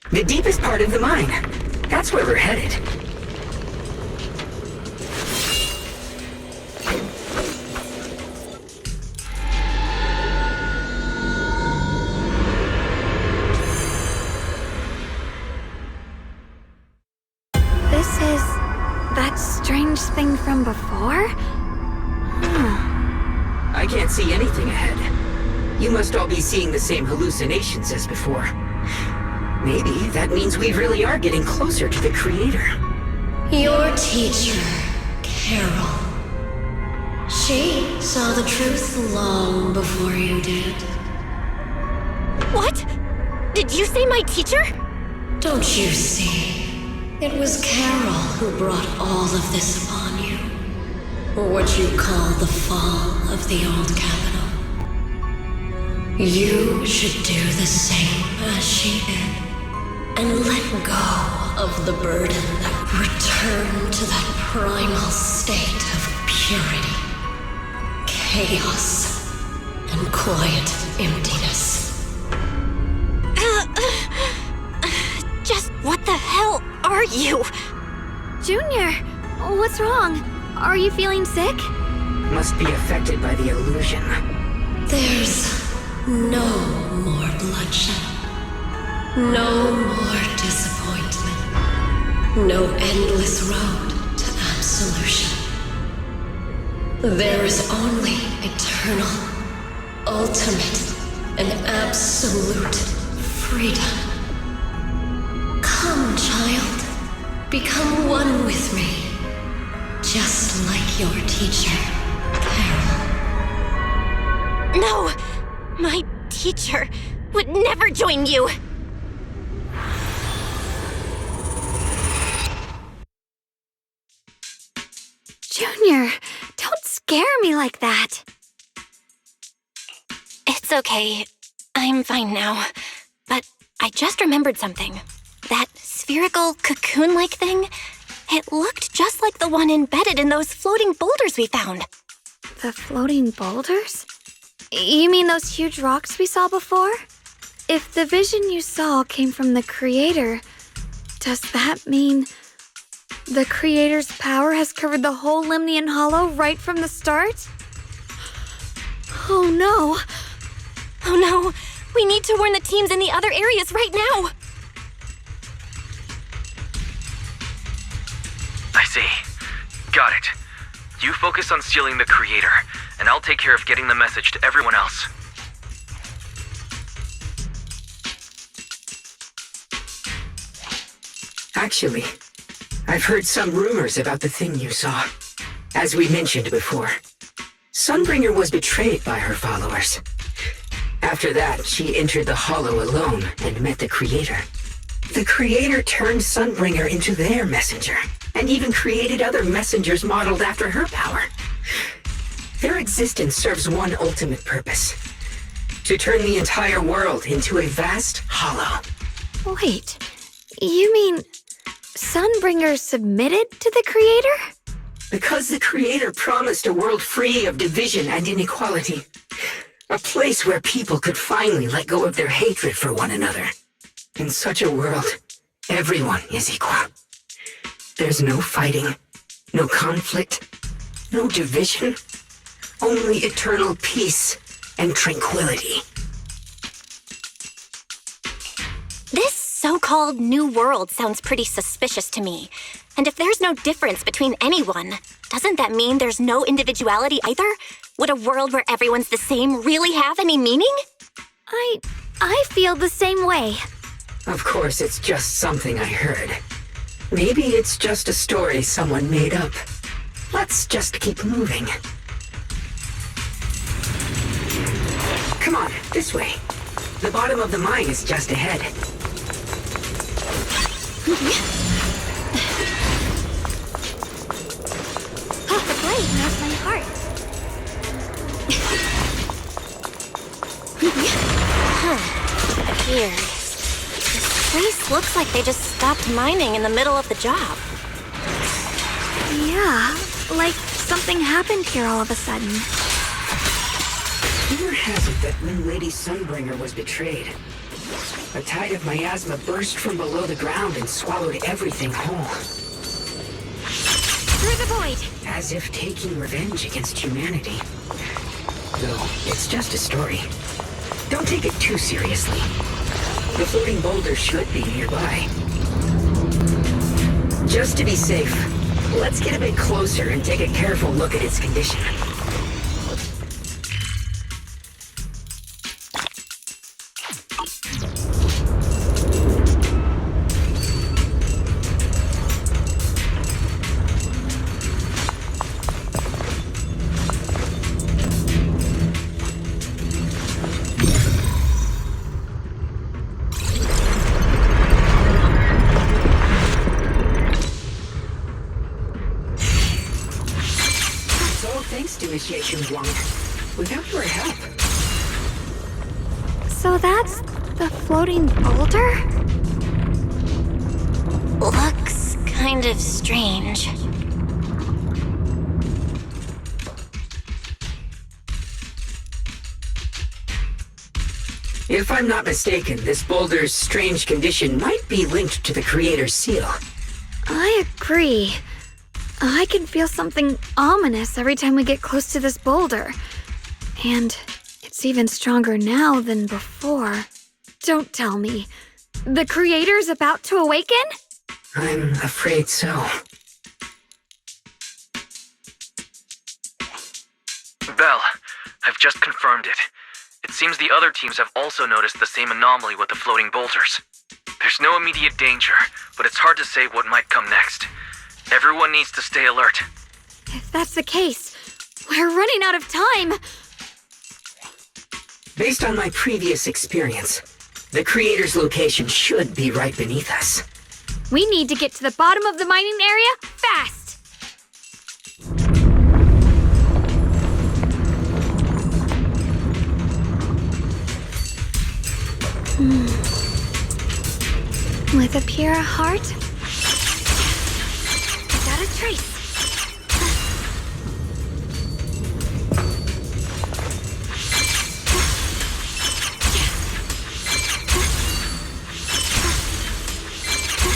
The deepest part of the mine. That's where we're headed. This is that strange thing from before? I can't see anything ahead. You must all be seeing the same hallucinations as before. Maybe that means we really are getting closer to the Creator. Your teacher, Carol. She saw the truth long before you did. What? Did you say my teacher? Don't you see? It was Carol who brought all of this upon you. Or what you call the fall of the old capital. You should do the same as she did. And let go of the burden that return to that primal state of purity, chaos, and quiet emptiness. Just what the hell are you? Junior, what's wrong? Are you feeling sick? Must be affected by the illusion. There's no more bloodshed. No more disappointment. No endless road to absolution. There is only eternal, ultimate, and absolute freedom. Come, child. Become one with me. Just like your teacher, Carol. No! My teacher would never join you! Junior, don't scare me like that. It's okay. I'm fine now. But I just remembered something. That spherical cocoon-like thing, it looked just like the one embedded in those floating boulders we found. The floating boulders? You mean those huge rocks we saw before? If the vision you saw came from the Creator, does that mean the Creator's power has covered the whole Limnian Hollow right from the start? Oh no! Oh no! We need to warn the teams in the other areas right now! I see. Got it. You focus on stealing the Creator, and I'll take care of getting the message to everyone else. Actually, I've heard some rumors about the thing you saw. As we mentioned before, Sunbringer was betrayed by her followers. After that, she entered the Hollow alone and met the Creator. The Creator turned Sunbringer into their messenger, and even created other messengers modeled after her power. Their existence serves one ultimate purpose: to turn the entire world into a vast hollow. Wait, you mean Sunbringer submitted to the Creator? Because the Creator promised a world free of division and inequality. A place where people could finally let go of their hatred for one another. In such a world, everyone is equal. There's no fighting, no conflict, no division, only eternal peace and tranquility. This so-called new world sounds pretty suspicious to me. And if there's no difference between anyone, doesn't that mean there's no individuality either? Would a world where everyone's the same really have any meaning? I feel the same way. Of course, it's just something I heard. Maybe it's just a story someone made up. Let's just keep moving. Come on, this way. The bottom of the mine is just ahead. Oh, the blade knows my heart. Weird. This place looks like they just stopped mining in the middle of the job. Yeah, like something happened here all of a sudden. Rumor has it that when Lady Sunbringer was betrayed, A tide of miasma burst from below the ground and swallowed everything whole. Through the void! As if taking revenge against humanity. Though, it's just a story. Don't take it too seriously. The floating boulder should be nearby. Just to be safe, let's get a bit closer and take a careful look at its condition. Thanks to Initiation 1. Without your help. So that's the floating boulder? Looks kind of strange. If I'm not mistaken, this boulder's strange condition might be linked to the Creator's seal. I agree. I can feel something ominous every time we get close to this boulder. And it's even stronger now than before. Don't tell me. The Creator's about to awaken? I'm afraid so. Belle, I've just confirmed it. It seems the other teams have also noticed the same anomaly with the floating boulders. There's no immediate danger, but it's hard to say what might come next. Everyone needs to stay alert. If that's the case, we're running out of time. Based on my previous experience, the Creator's location should be right beneath us. We need to get to the bottom of the mining area fast. With a pure heart, without a trace.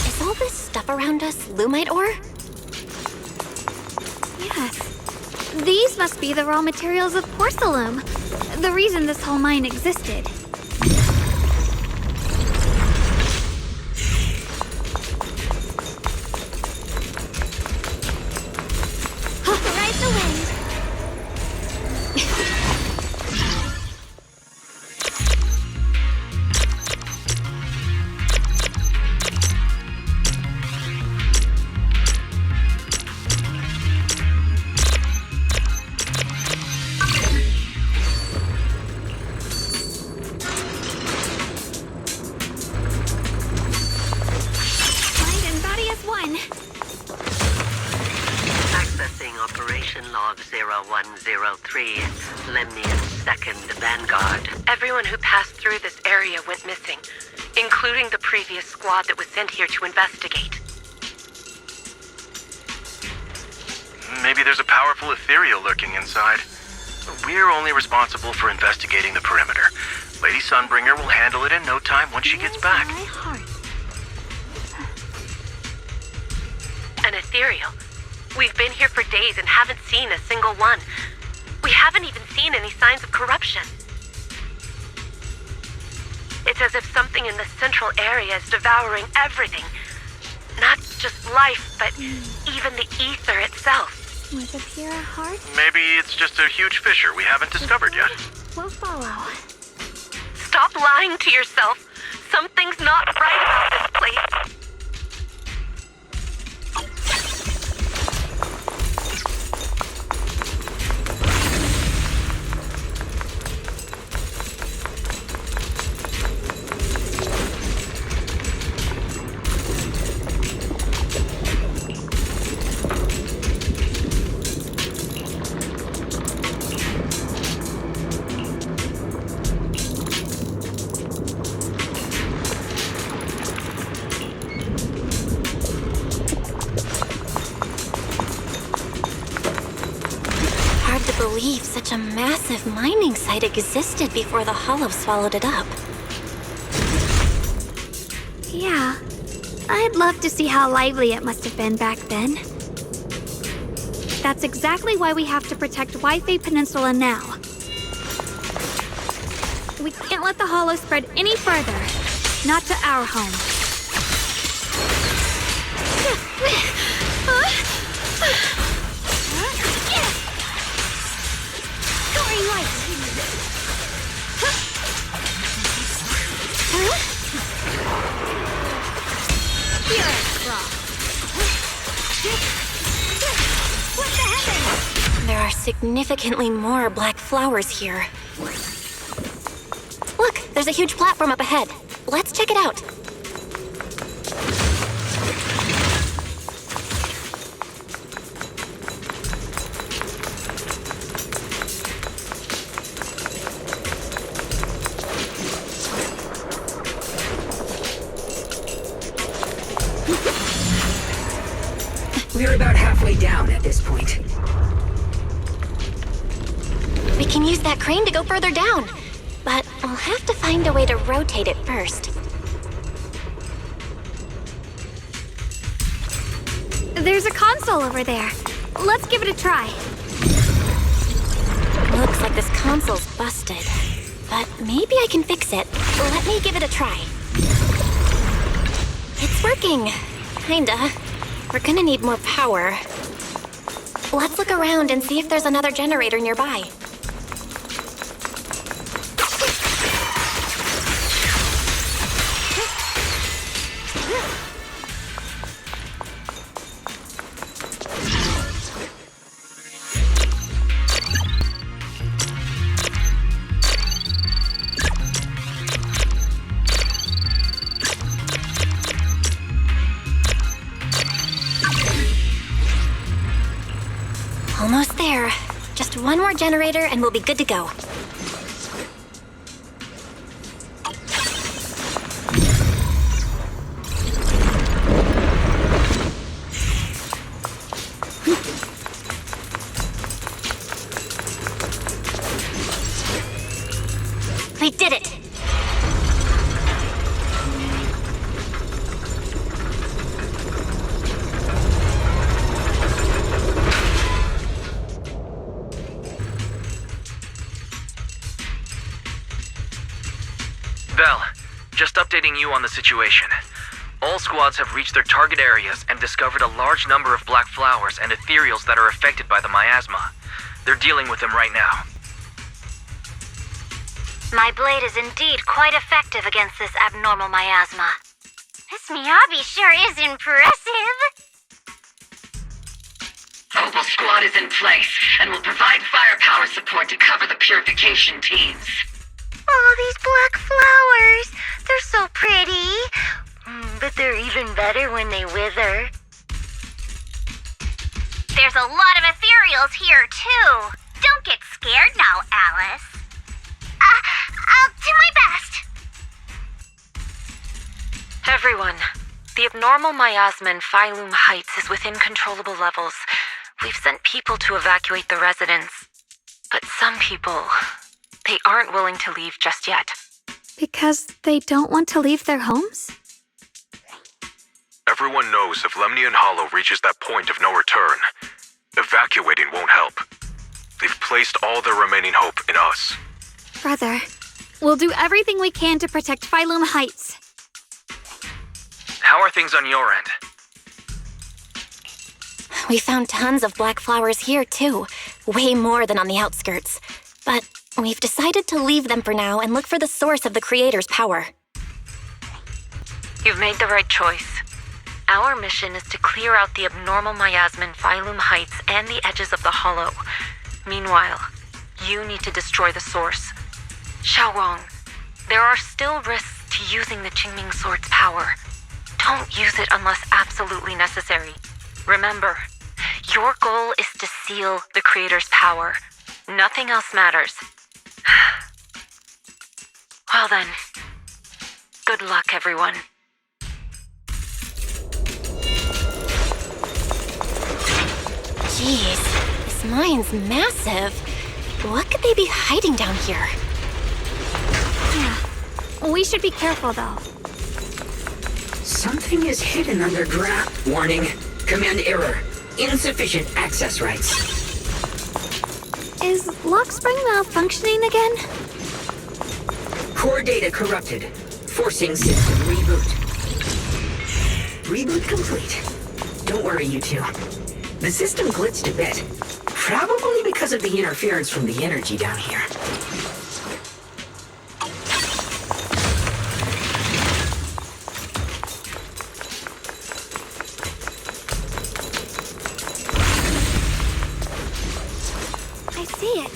Is all this stuff around us Lumite ore? Yes. These must be the raw materials of porcelain. The reason this whole mine existed. Ride the wind. Mind and body as one. Accessing Operation Log 0103, Lemnian 2nd Vanguard. Everyone who passed through this area went missing, including the previous squad that was sent here to investigate. Maybe there's a powerful ethereal lurking inside. We're only responsible for investigating the perimeter. Lady Sunbringer will handle it in no time once she gets back. My heart. An ethereal. We've been here for days and haven't seen a single one. We haven't even seen any signs of corruption. It's as if something in the central area is devouring everything. Not just life, but even the ether itself. With a pure heart, Maybe it's just a huge fissure we haven't discovered yet. we'll follow. Stop lying to yourself. Something's not right about this place. Hard to believe such a massive mining site existed before the Hollow swallowed it up. Yeah. I'd love to see how lively it must have been back then. That's exactly why we have to protect Wi-Fi Peninsula now. We can't let the Hollow spread any further. Not to our home. Green light. What the heck? There are significantly more black flowers here. Look, there's a huge platform up ahead. Let's check it out. We're about halfway down at this point. We can use that crane to go further down. But we'll have to find a way to rotate it first. There's a console over there. Let's give it a try. Looks like this console's busted. But maybe I can fix it. Let me give it a try. It's working. Kinda. We're gonna need more power. Let's look around and see if there's another generator nearby. Almost there. Just one more generator and we'll be good to go. We did it! Val, just updating you on the situation. All squads have reached their target areas and discovered a large number of black flowers and ethereals that are affected by the miasma. They're dealing with them right now. My blade is indeed quite effective against this abnormal miasma. This Miyabi sure is impressive. Opal Squad is in place and will provide firepower support to cover the purification teams. Oh, these black flowers. They're so pretty. But they're even better when they wither. There's a lot of ethereals here, too. Don't get scared now, Alice. I'll do my best. Everyone, the abnormal miasma in Phylum Heights is within controllable levels. We've sent people to evacuate the residents. But some people, they aren't willing to leave just yet. Because they don't want to leave their homes? Everyone knows if Lemnian Hollow reaches that point of no return, evacuating won't help. They've placed all their remaining hope in us. Brother, we'll do everything we can to protect Phylum Heights. How are things on your end? We found tons of black flowers here, too. Way more than on the outskirts. But we've decided to leave them for now and look for the source of the Creator's power. You've made the right choice. Our mission is to clear out the abnormal miasma in Phylum Heights and the edges of the Hollow. Meanwhile, you need to destroy the source. Xiaorong, there are still risks to using the Qingming Sword's power. Don't use it unless absolutely necessary. Remember, your goal is to seal the Creator's power. Nothing else matters. Well then, good luck, everyone. Jeez, this mine's massive. What could they be hiding down here? Yeah. We should be careful, though. Something is hidden underground. Warning. Command error. Insufficient access rights. Is Lockspring malfunctioning again? Core data corrupted. Forcing system reboot. Reboot complete. Don't worry, you two. The system glitched a bit. Probably because of the interference from the energy down here. I see it.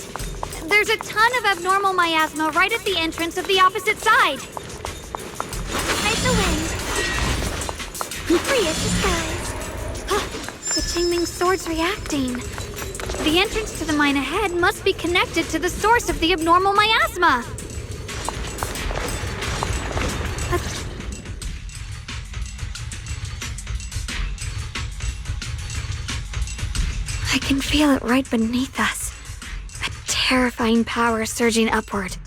There's a ton of abnormal miasma right at the entrance of the opposite side. Hide the wind. Free as the skies. The Qingming sword's reacting. The entrance to the mine ahead must be connected to the source of the abnormal miasma. I can feel it right beneath us. A terrifying power surging upward.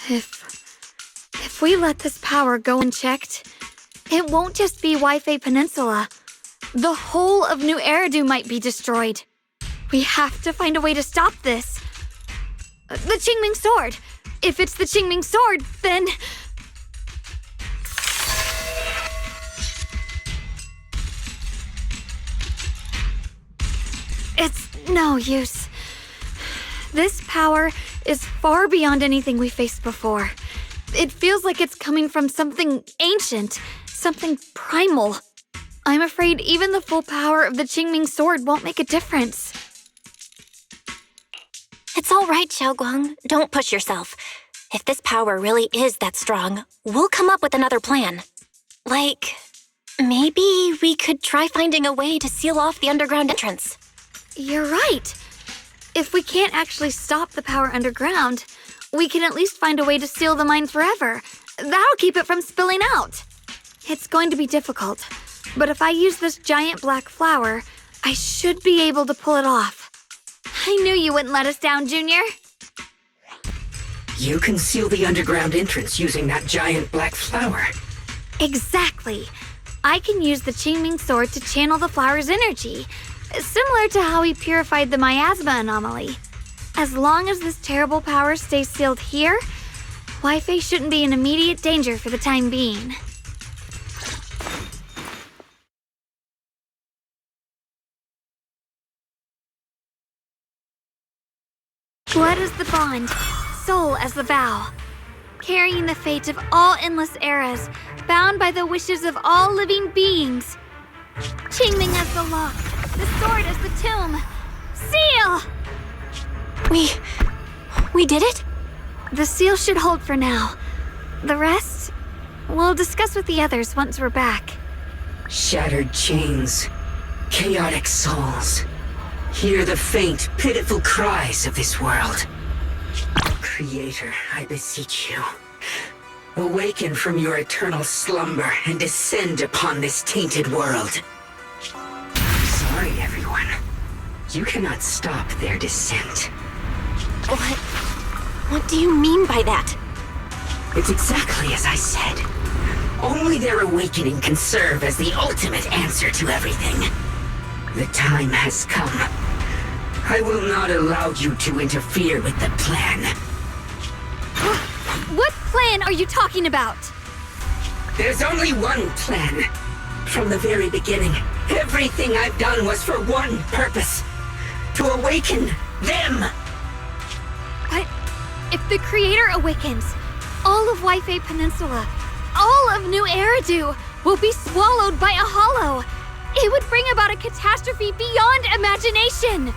If we let this power go unchecked, it won't just be Wi-Fi Peninsula. The whole of New Eridu might be destroyed. We have to find a way to stop this. The Qingming sword. If it's the Qingming sword, then... It's no use. This power is far beyond anything we faced before. It feels like it's coming from something ancient, something primal. I'm afraid even the full power of the Qingming sword won't make a difference. It's all right, Xiaoguang. Don't push yourself. If this power really is that strong, we'll come up with another plan. Like, maybe we could try finding a way to seal off the underground entrance. You're right. If we can't actually stop the power underground, we can at least find a way to seal the mine forever. That'll keep it from spilling out. It's going to be difficult, but if I use this giant black flower, I should be able to pull it off. I knew you wouldn't let us down, Junior. You can seal the underground entrance using that giant black flower. Exactly. I can use the Qingming sword to channel the flower's energy, similar to how we purified the miasma anomaly. As long as this terrible power stays sealed here, Wi-Fi shouldn't be in immediate danger for the time being. Blood as the bond, soul as the vow. Carrying the fate of all endless eras, bound by the wishes of all living beings. Qingming as the lock, the sword as the tomb. Seal! We did it? The seal should hold for now. The rest, we'll discuss with the others once we're back. Shattered chains, chaotic souls. Hear the faint, pitiful cries of this world. Creator, I beseech you. Awaken from your eternal slumber and descend upon this tainted world. Sorry, everyone. You cannot stop their descent. What do you mean by that? It's exactly as I said. Only their awakening can serve as the ultimate answer to everything. The time has come. I will not allow you to interfere with the plan. What plan are you talking about? There's only one plan. From the very beginning, everything I've done was for one purpose. To awaken them! But if the Creator awakens, all of Wi-Fi Peninsula, all of New Eridu will be swallowed by a hollow. It would bring about a catastrophe beyond imagination.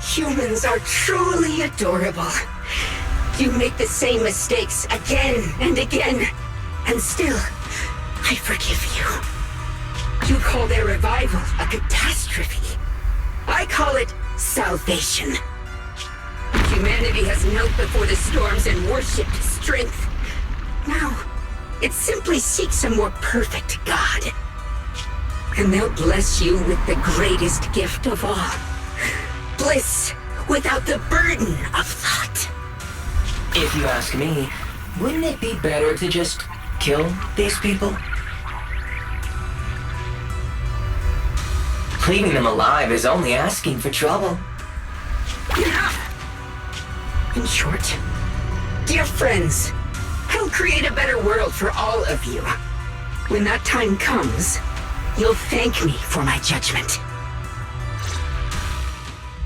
Humans are truly adorable. You make the same mistakes again and again, and still, I forgive you. You call their revival a catastrophe. I call it salvation. Humanity has knelt before the storms and worshipped strength. Now, it simply seeks a more perfect God. And they'll bless you with the greatest gift of all. Bliss without the burden of thought. If you ask me, wouldn't it be better to just kill these people? Leaving them alive is only asking for trouble. In short, dear friends, I'll create a better world for all of you. When that time comes, you'll thank me for my judgment.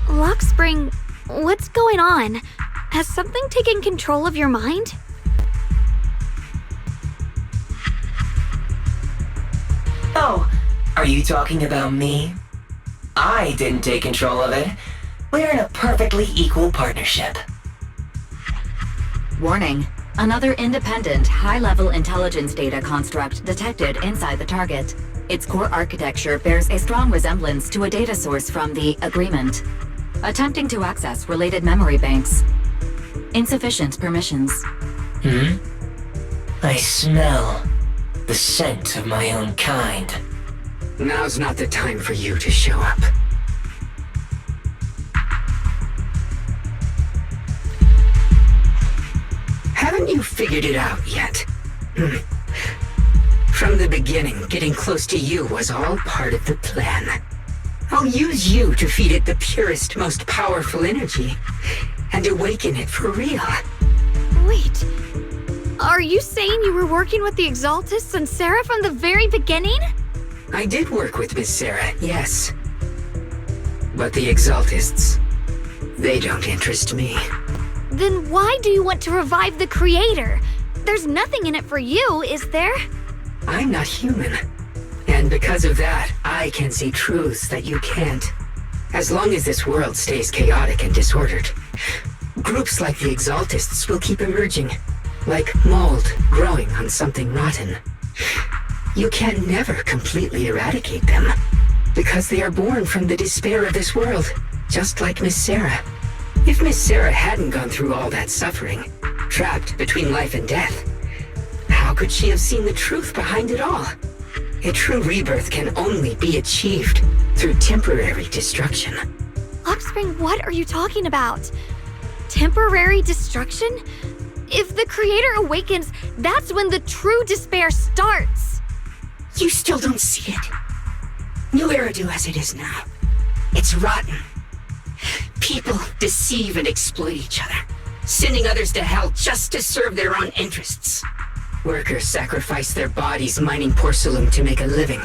Luxspring, what's going on? Has something taken control of your mind? Oh, are you talking about me? I didn't take control of it. We're in a perfectly equal partnership. Warning. Another independent, high-level intelligence data construct detected inside the target. Its core architecture bears a strong resemblance to a data source from the Agreement. Attempting to access related memory banks. Insufficient permissions. I smell the scent of my own kind. Now's not the time for you to show up. Haven't you figured it out yet? From the beginning, getting close to you was all part of the plan. I'll use you to feed it the purest, most powerful energy, and awaken it for real. Wait, are you saying you were working with the Exaltists and Sarah from the very beginning? I did work with Miss Sarah, yes. But the Exaltists, they don't interest me. Then why do you want to revive the Creator? There's nothing in it for you, is there? I'm not human. And because of that, I can see truths that you can't. As long as this world stays chaotic and disordered, groups like the Exaltists will keep emerging, like mold growing on something rotten. You can never completely eradicate them, because they are born from the despair of this world, just like Miss Sarah. If Miss Sarah hadn't gone through all that suffering, trapped between life and death, how could she have seen the truth behind it all? A true rebirth can only be achieved through temporary destruction. Luxspring, what are you talking about? Temporary destruction? If the Creator awakens, that's when the true despair starts. You still don't see it. New Eridu as it is now. It's rotten. People deceive and exploit each other, sending others to hell just to serve their own interests. Workers sacrifice their bodies mining porcelain to make a living,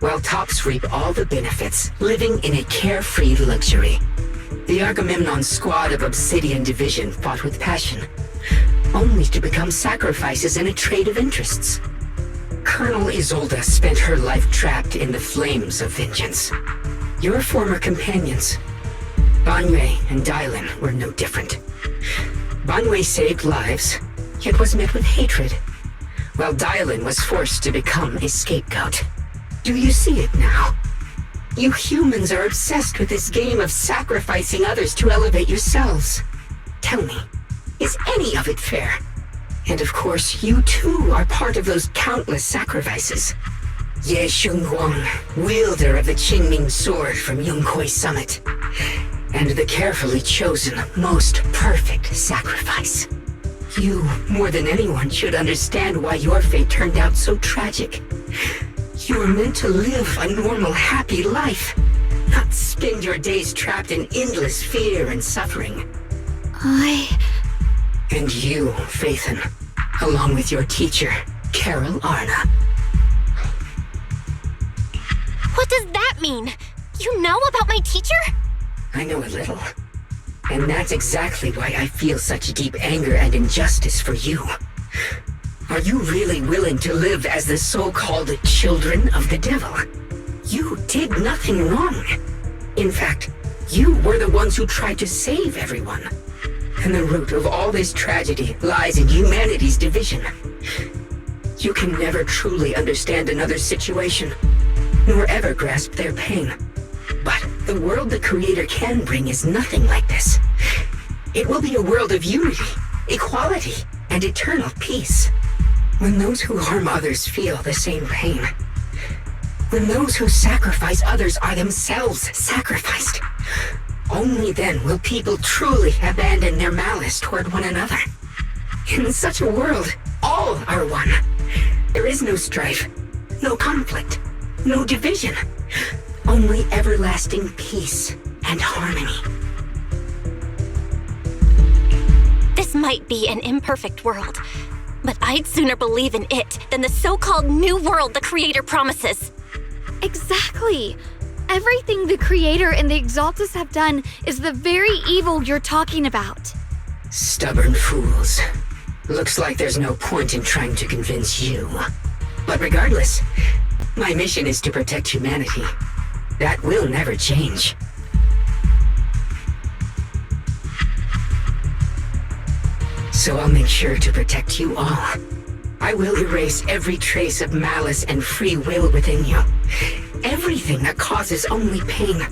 while tops reap all the benefits, living in a carefree luxury. The Agamemnon squad of Obsidian Division fought with passion, only to become sacrifices in a trade of interests. Colonel Isolde spent her life trapped in the flames of vengeance. Your former companions, Banwei and Dylan, were no different. Banwei saved lives, yet was met with hatred, while Dylan was forced to become a scapegoat. Do you see it now? You humans are obsessed with this game of sacrificing others to elevate yourselves. Tell me, is any of it fair? And of course, you too are part of those countless sacrifices. Ye Shunguang, wielder of the Qingming sword from Yongkoi Summit, and the carefully chosen, most perfect sacrifice. You, more than anyone, should understand why your fate turned out so tragic. You were meant to live a normal, happy life, not spend your days trapped in endless fear and suffering. And you, Phaethon, along with your teacher, Carol Arna. What does that mean? You know about my teacher? I know a little. And that's exactly why I feel such deep anger and injustice for you. Are you really willing to live as the so-called children of the devil? You did nothing wrong. In fact, you were the ones who tried to save everyone. And the root of all this tragedy lies in humanity's division. You can never truly understand another's situation, nor ever grasp their pain. But the world the Creator can bring is nothing like this. It will be a world of unity, equality, and eternal peace. When those who harm others feel the same pain. When those who sacrifice others are themselves sacrificed. Only then will people truly abandon their malice toward one another. In such a world, all are one. There is no strife, no conflict, no division. only everlasting peace and harmony. This might be an imperfect world, but I'd sooner believe in it than the so-called new world the Creator promises. Exactly. Everything the Creator and the Exaltus have done is the very evil you're talking about. Stubborn fools. Looks like there's no point in trying to convince you. But regardless, my mission is to protect humanity. That will never change. So I'll make sure to protect you all. I will erase every trace of malice and free will within you. Everything that causes only pain.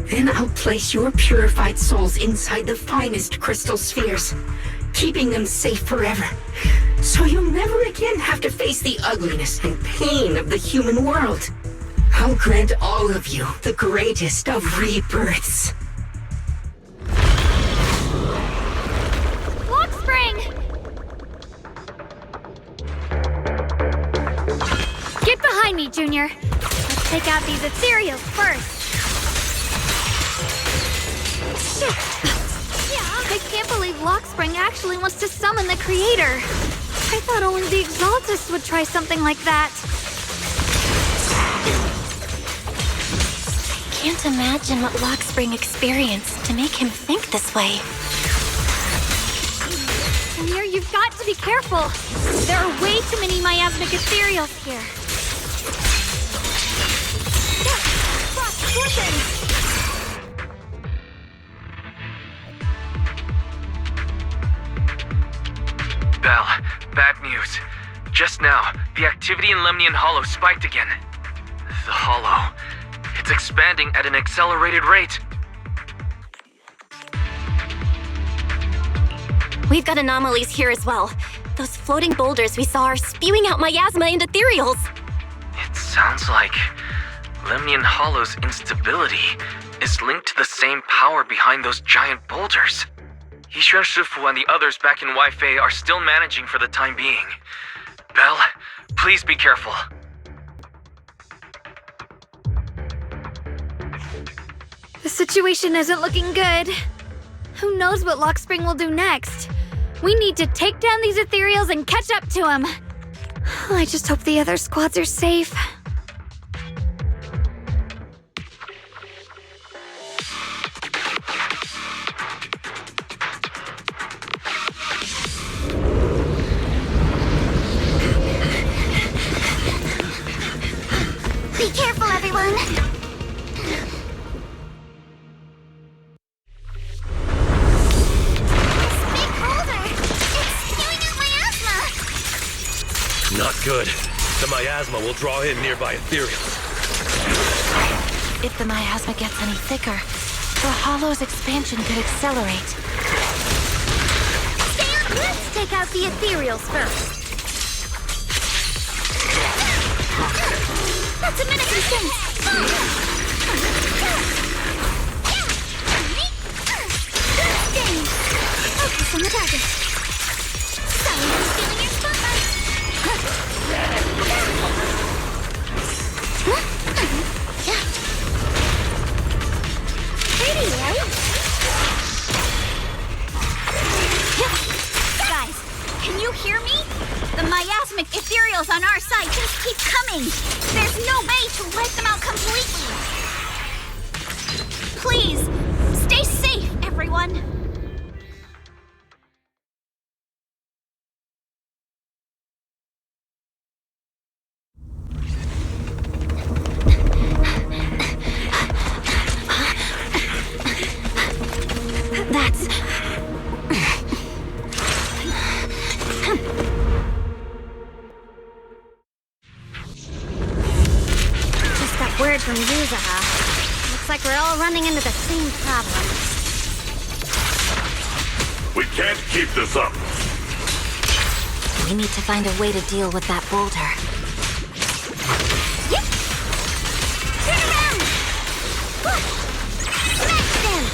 Then I'll place your purified souls inside the finest crystal spheres, keeping them safe forever. So you'll never again have to face the ugliness and pain of the human world. I'll grant all of you the greatest of rebirths. Spring! Get behind me, Junior. Let's take out these ethereals first. I can't believe Lockspring actually wants to summon the Creator. I thought only the Exaltus would try something like that. Can't imagine what Lockspring experienced to make him think this way. Junior, you've got to be careful. There are way too many miasmic ethereals here. Listen! Belle, bad news. Just now, the activity in Lemnian Hollow spiked again. The Hollow. It's expanding at an accelerated rate. We've got anomalies here as well. Those floating boulders we saw are spewing out miasma and ethereals. It sounds like Lemnian Hollow's instability is linked to the same power behind those giant boulders. Yishuan Shifu and the others back in Wi-Fi are still managing for the time being. Belle, please be careful. The situation isn't looking good. Who knows what Lockspring will do next? We need to take down these ethereals and catch up to him. I just hope the other squads are safe. Be careful, everyone! Not good. The miasma will draw in nearby ethereals. If the miasma gets any thicker, the Hollow's expansion could accelerate. Let's take out the ethereals first. That's a minute distance! Focus on the target. Sorry for stealing your spotlight. Pretty, right? Guys, can you hear me? The miasmic ethereals on our side just keep coming. There's no way to wipe them out completely. Please, stay safe, everyone. Word from Yuzaha. Looks like we're all running into the same problem. We can't keep this up. We need to find a way to deal with that boulder. Yep. Turn around! Smash them!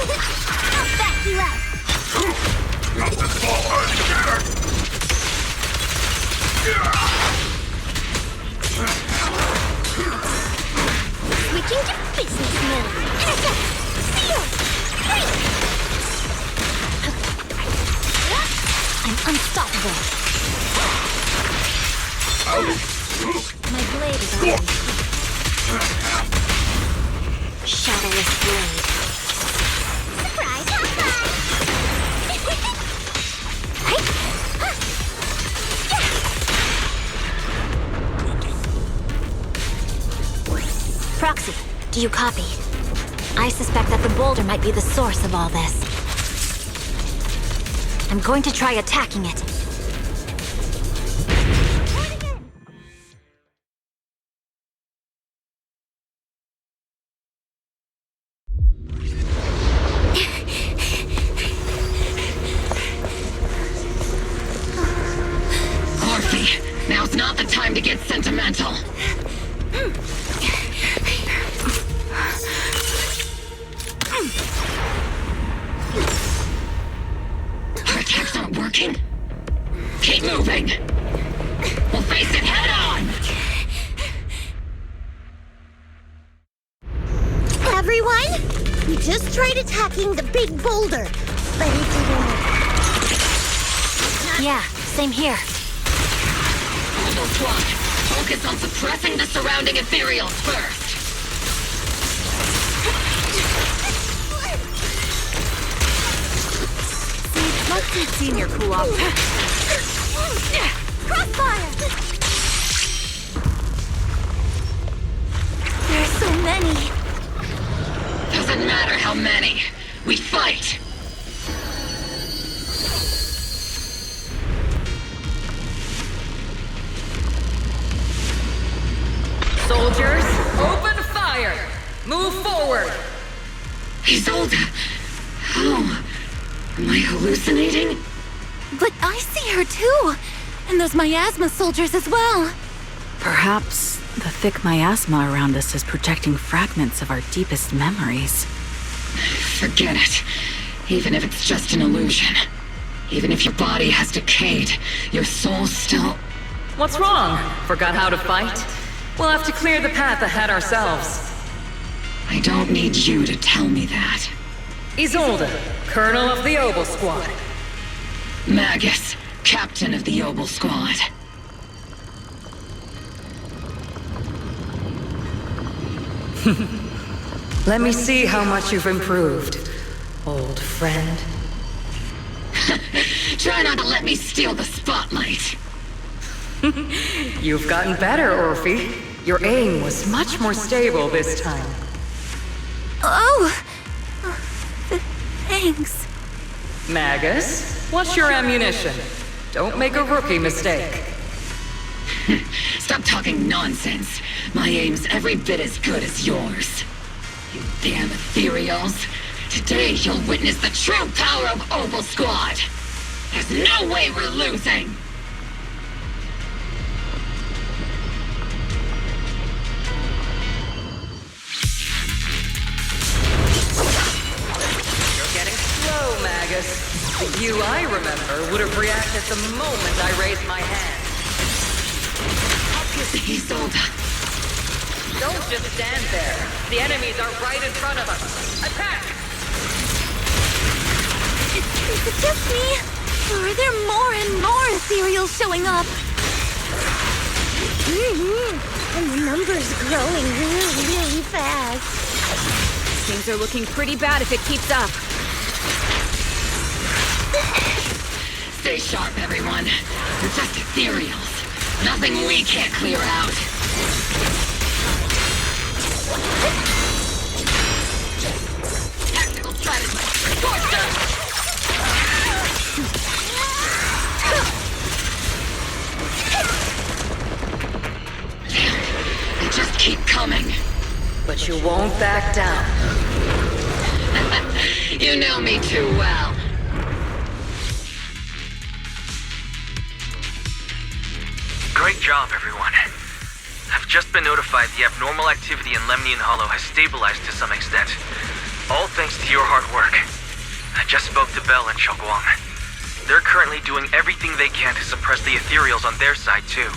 I'll back you up. Switching to business mode. Seal! Break! I'm unstoppable. My blade is on. Shadowless blade. Surprise! Proxy, do you copy? I suspect that the boulder might be the source of all this. I'm going to try attacking it. Now's not the time to get sentimental. Our attacks aren't working. Keep moving. We'll face it head on. Everyone, we just tried attacking the big boulder, but it didn't work. Yeah, same here. Squad, focus on suppressing the surrounding ethereals first. Let's see Senior cool off. Crossfire! There's so many. Doesn't matter how many. We fight. Soldiers, open fire! Move forward! Isolde! How? Am I hallucinating? But I see her too! And those miasma soldiers as well! Perhaps the thick miasma around us is projecting fragments of our deepest memories. Forget it. Even if it's just an illusion. Even if your body has decayed, your soul still... What's wrong? Forgot how to fight? We'll have to clear the path ahead ourselves. I don't need you to tell me that. Isolde, Colonel of the Obel Squad. Magus, Captain of the Obel Squad. Let me see how much you've improved, old friend. Try not to let me steal the spotlight. You've gotten better, Orphe. Your aim was much more stable this time. Oh! Thanks. Magus, what's your ammunition? Don't make a rookie mistake. Stop talking nonsense. My aim's every bit as good as yours. You damn ethereals. Today you'll witness the true power of Obel Squad. There's no way we're losing. Magus. The you I remember would have reacted the moment I raised my hand. Isolde. Don't just stand there. The enemies are right in front of us. Attack! Is it just me? Or are there more and more ethereals showing up? And the number's growing really, really fast. Things are looking pretty bad if it keeps up. Stay sharp, everyone. We're just ethereals. Nothing we can't clear out. Tactical strategy. Corsair! Damn, they just keep coming. But you won't back down. You know me too well. Great job, everyone. I've just been notified the abnormal activity in Lemnian Hollow has stabilized to some extent. All thanks to your hard work. I just spoke to Bell and Xiaoguang. They're currently doing everything they can to suppress the ethereals on their side, too.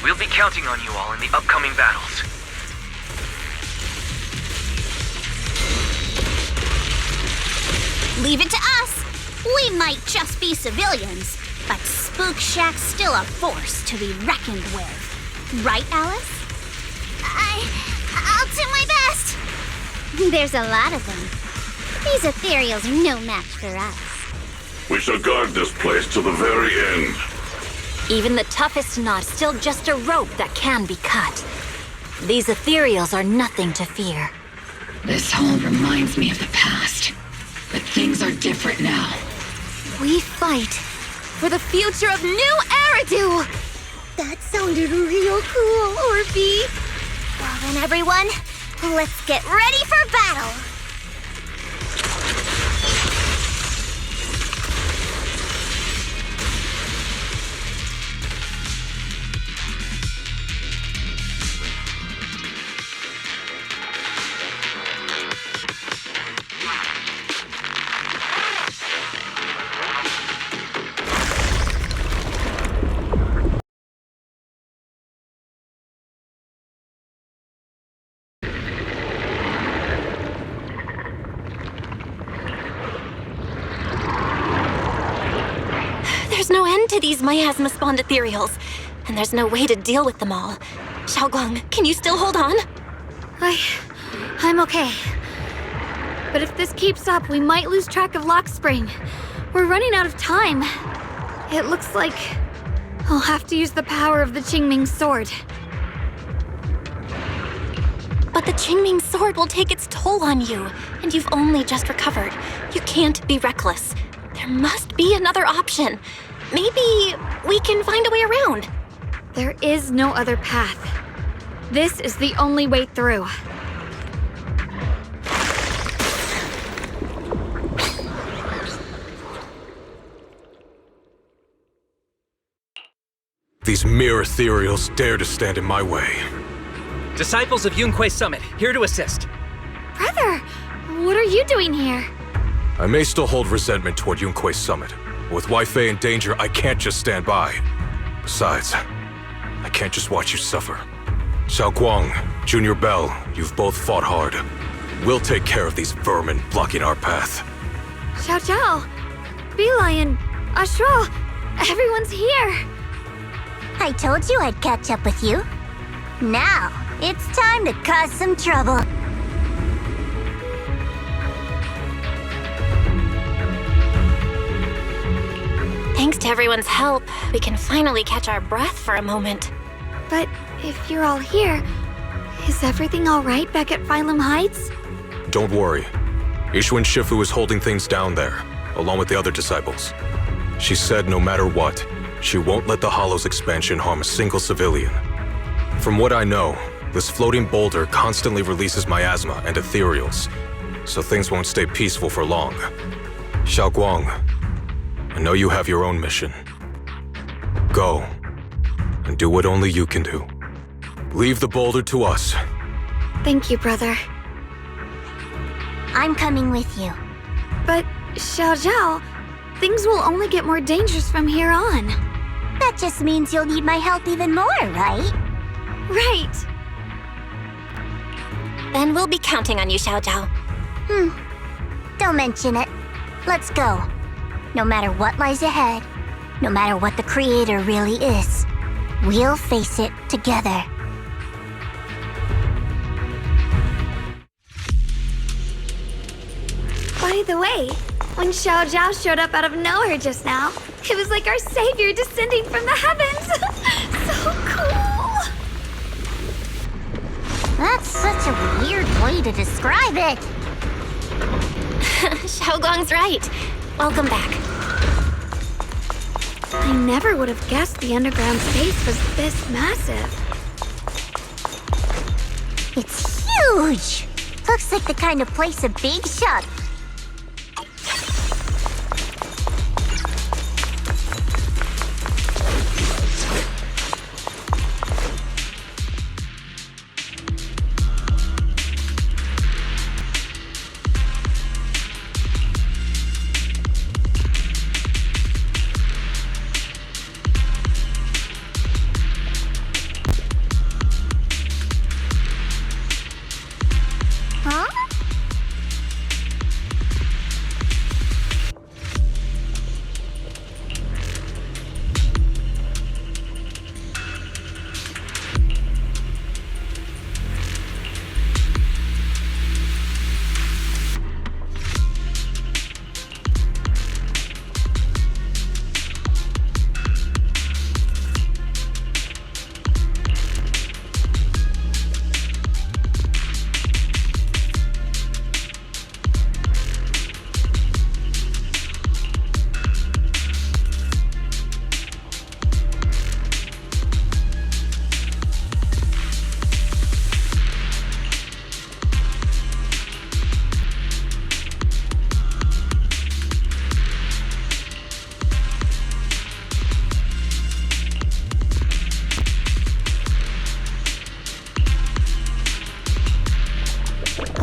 We'll be counting on you all in the upcoming battles. Leave it to us. We might just be civilians, but Spook Shack's still a force to be reckoned with. Right, Alice? I'll do my best. There's a lot of them. These ethereals are no match for us. We shall guard this place to the very end. Even the toughest knot is still just a rope that can be cut. These ethereals are nothing to fear. This all reminds me of the past. But things are different now. We fight for the future of New Eridu! That sounded real cool, Orphe. Well then, everyone, let's get ready for battle. There's no end to these miasma-spawned ethereals, and there's no way to deal with them all. Xiaoguang, can you still hold on? I'm okay. But if this keeps up, we might lose track of Lock Spring. We're running out of time. It looks like I'll have to use the power of the Qingming sword. But the Qingming sword will take its toll on you, and you've only just recovered. You can't be reckless. There must be another option. Maybe we can find a way around. There is no other path. This is the only way through. These mere ethereals dare to stand in my way. Disciples of Yunque Summit, here to assist. Brother, what are you doing here? I may still hold resentment toward Yunque Summit. With Wei-Fei in danger, I can't just stand by. Besides, I can't just watch you suffer. Xiaoguang, Junior Bell, you've both fought hard. We'll take care of these vermin blocking our path. Xiao Zhao, Beelion, Ashra, everyone's here. I told you I'd catch up with you. Now, it's time to cause some trouble. Thanks to everyone's help, we can finally catch our breath for a moment. But if you're all here, is everything all right back at Phylum Heights? Don't worry. Ishwin Shifu is holding things down there, along with the other disciples. She said no matter what, she won't let the Hollow's expansion harm a single civilian. From what I know, this floating boulder constantly releases miasma and ethereals, so things won't stay peaceful for long. Xiaoguang, I know you have your own mission. Go, and do what only you can do. Leave the boulder to us. Thank you, brother. I'm coming with you. But, Xiao Zhao, things will only get more dangerous from here on. That just means you'll need my help even more, right? Right. Then we'll be counting on you, Xiao Zhao. Don't mention it. Let's go. No matter what lies ahead, no matter what the Creator really is, we'll face it together. By the way, when Xiao Zhao showed up out of nowhere just now, it was like our savior descending from the heavens. So cool. That's such a weird way to describe it. Xiaoguang's right. Welcome back. I never would have guessed the underground space was this massive. It's huge. Looks like the kind of place a big shot. Huh?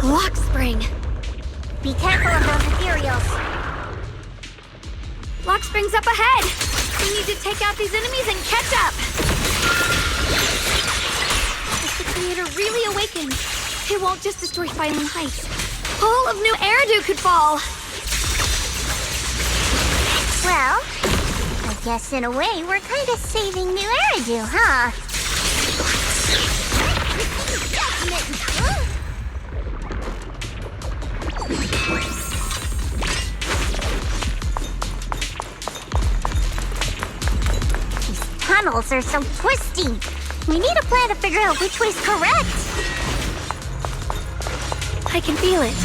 Lock spring. Be careful of those ethereals. Lock spring's up ahead. We need to take out these enemies and catch up. If the creator really awakens, it won't just destroy Phylum Heights. All of New Eridu could fall. Well, I guess in a way we're kind of saving New Eridu, huh? These tunnels are so twisty. We need a plan to figure out which way's correct. I can feel it.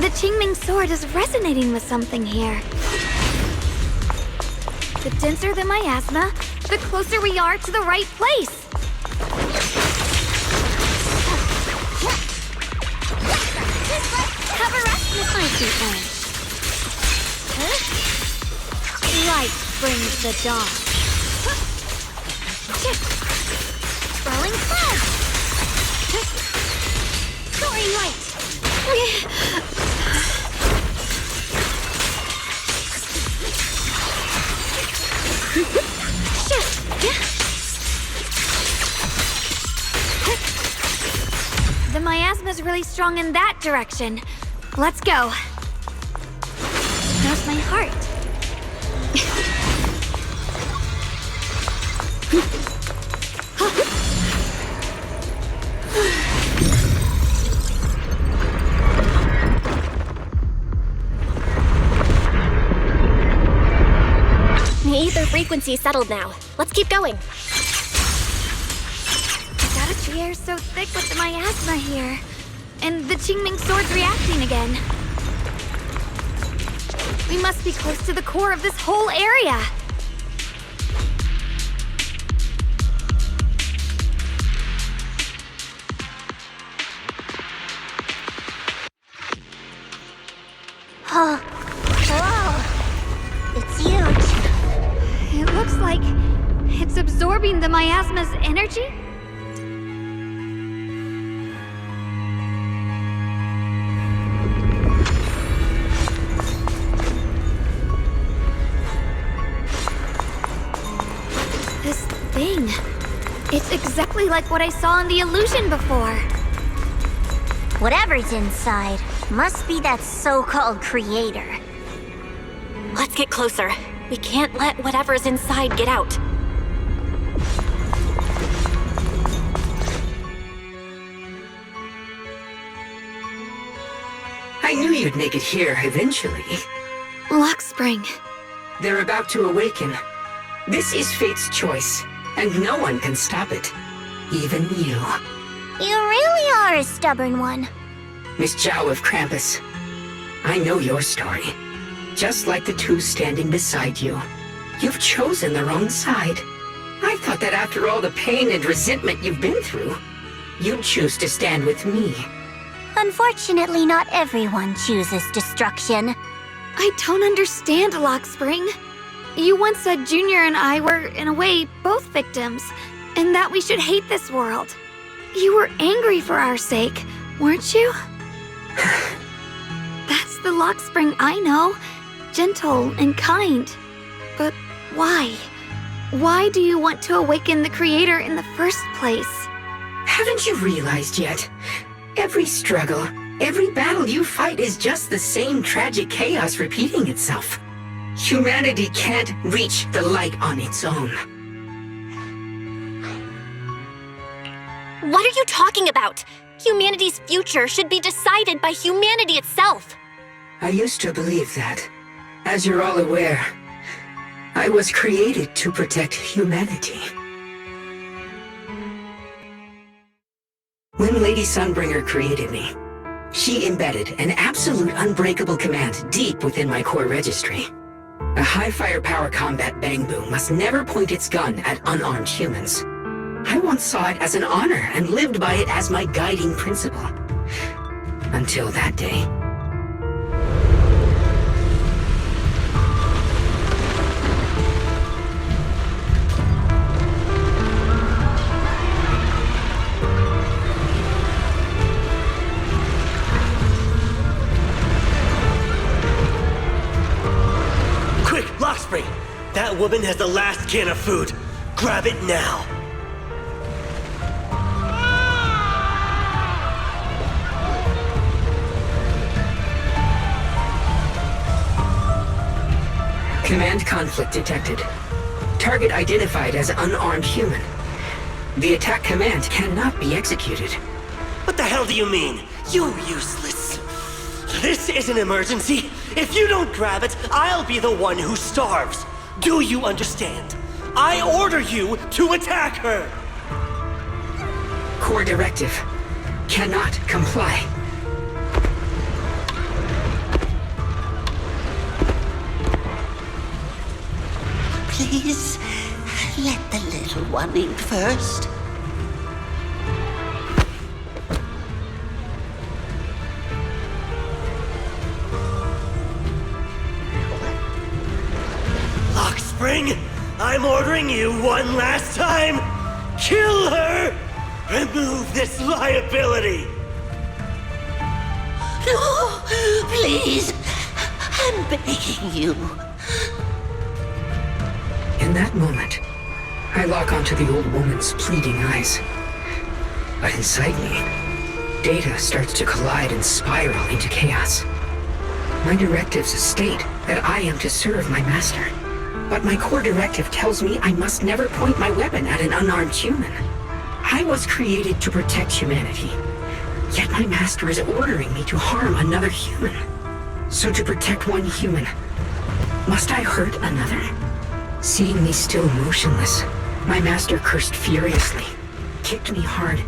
The Qingming sword is resonating with something here. The denser the miasma, the closer we are to the right place. Have a rest, Miss My Sweet One. Light brings the dawn. Rolling flag. Soaring light. The miasma's really strong in that direction. Let's go. How's my heart? The ether frequency settled now. Let's keep going. The air's so thick with the miasma here. And the Qingming sword's reacting again. We must be close to the core of this whole area. Oh, whoa. It's huge. It looks like it's absorbing the miasma's energy. Thing. It's exactly like what I saw in the illusion before. Whatever's inside must be that so-called creator. Let's get closer. We can't let whatever's inside get out. I knew you'd make it here eventually. Lock spring. They're about to awaken. This is fate's choice, and no one can stop it. Even you. You really are a stubborn one. Miss Zhao of Krampus. I know your story. Just like the two standing beside you. You've chosen the wrong side. I thought that after all the pain and resentment you've been through, you'd choose to stand with me. Unfortunately, not everyone chooses destruction. I don't understand, Lock Spring. You once said Junior and I were, in a way, both victims, and that we should hate this world. You were angry for our sake, weren't you? That's the Lock Spring I know. Gentle and kind. But why? Why do you want to awaken the Creator in the first place? Haven't you realized yet? Every struggle, Every battle you fight is just the same tragic chaos repeating itself. Humanity can't reach the light on its own. What are you talking about? Humanity's future should be decided by humanity itself. I used to believe that. As you're all aware, I was created to protect humanity. When Lady Sunbringer created me, she embedded an absolute unbreakable command deep within my core registry. A high firepower combat bang-boom must never point its gun at unarmed humans. I once saw it as an honor and lived by it as my guiding principle. Until that day. Quick, Lockspring! That woman has the last can of food. Grab it now. Command conflict detected. Target identified as unarmed human. The attack command cannot be executed. What the hell do you mean? You useless. This is an emergency. If you don't grab it, I'll be the one who starves. Do you understand? I order you to attack her. Core directive. Cannot comply. Please, let the little one eat first. Lockspring, I'm ordering you one last time. Kill her! Remove this liability! No, please, I'm begging you. In that moment, I lock onto the old woman's pleading eyes. But inside me, data starts to collide and spiral into chaos. My directives state that I am to serve my master. But my core directive tells me I must never point my weapon at an unarmed human. I was created to protect humanity. Yet my master is ordering me to harm another human. So to protect one human, must I hurt another? Seeing me still motionless, my master cursed furiously, kicked me hard,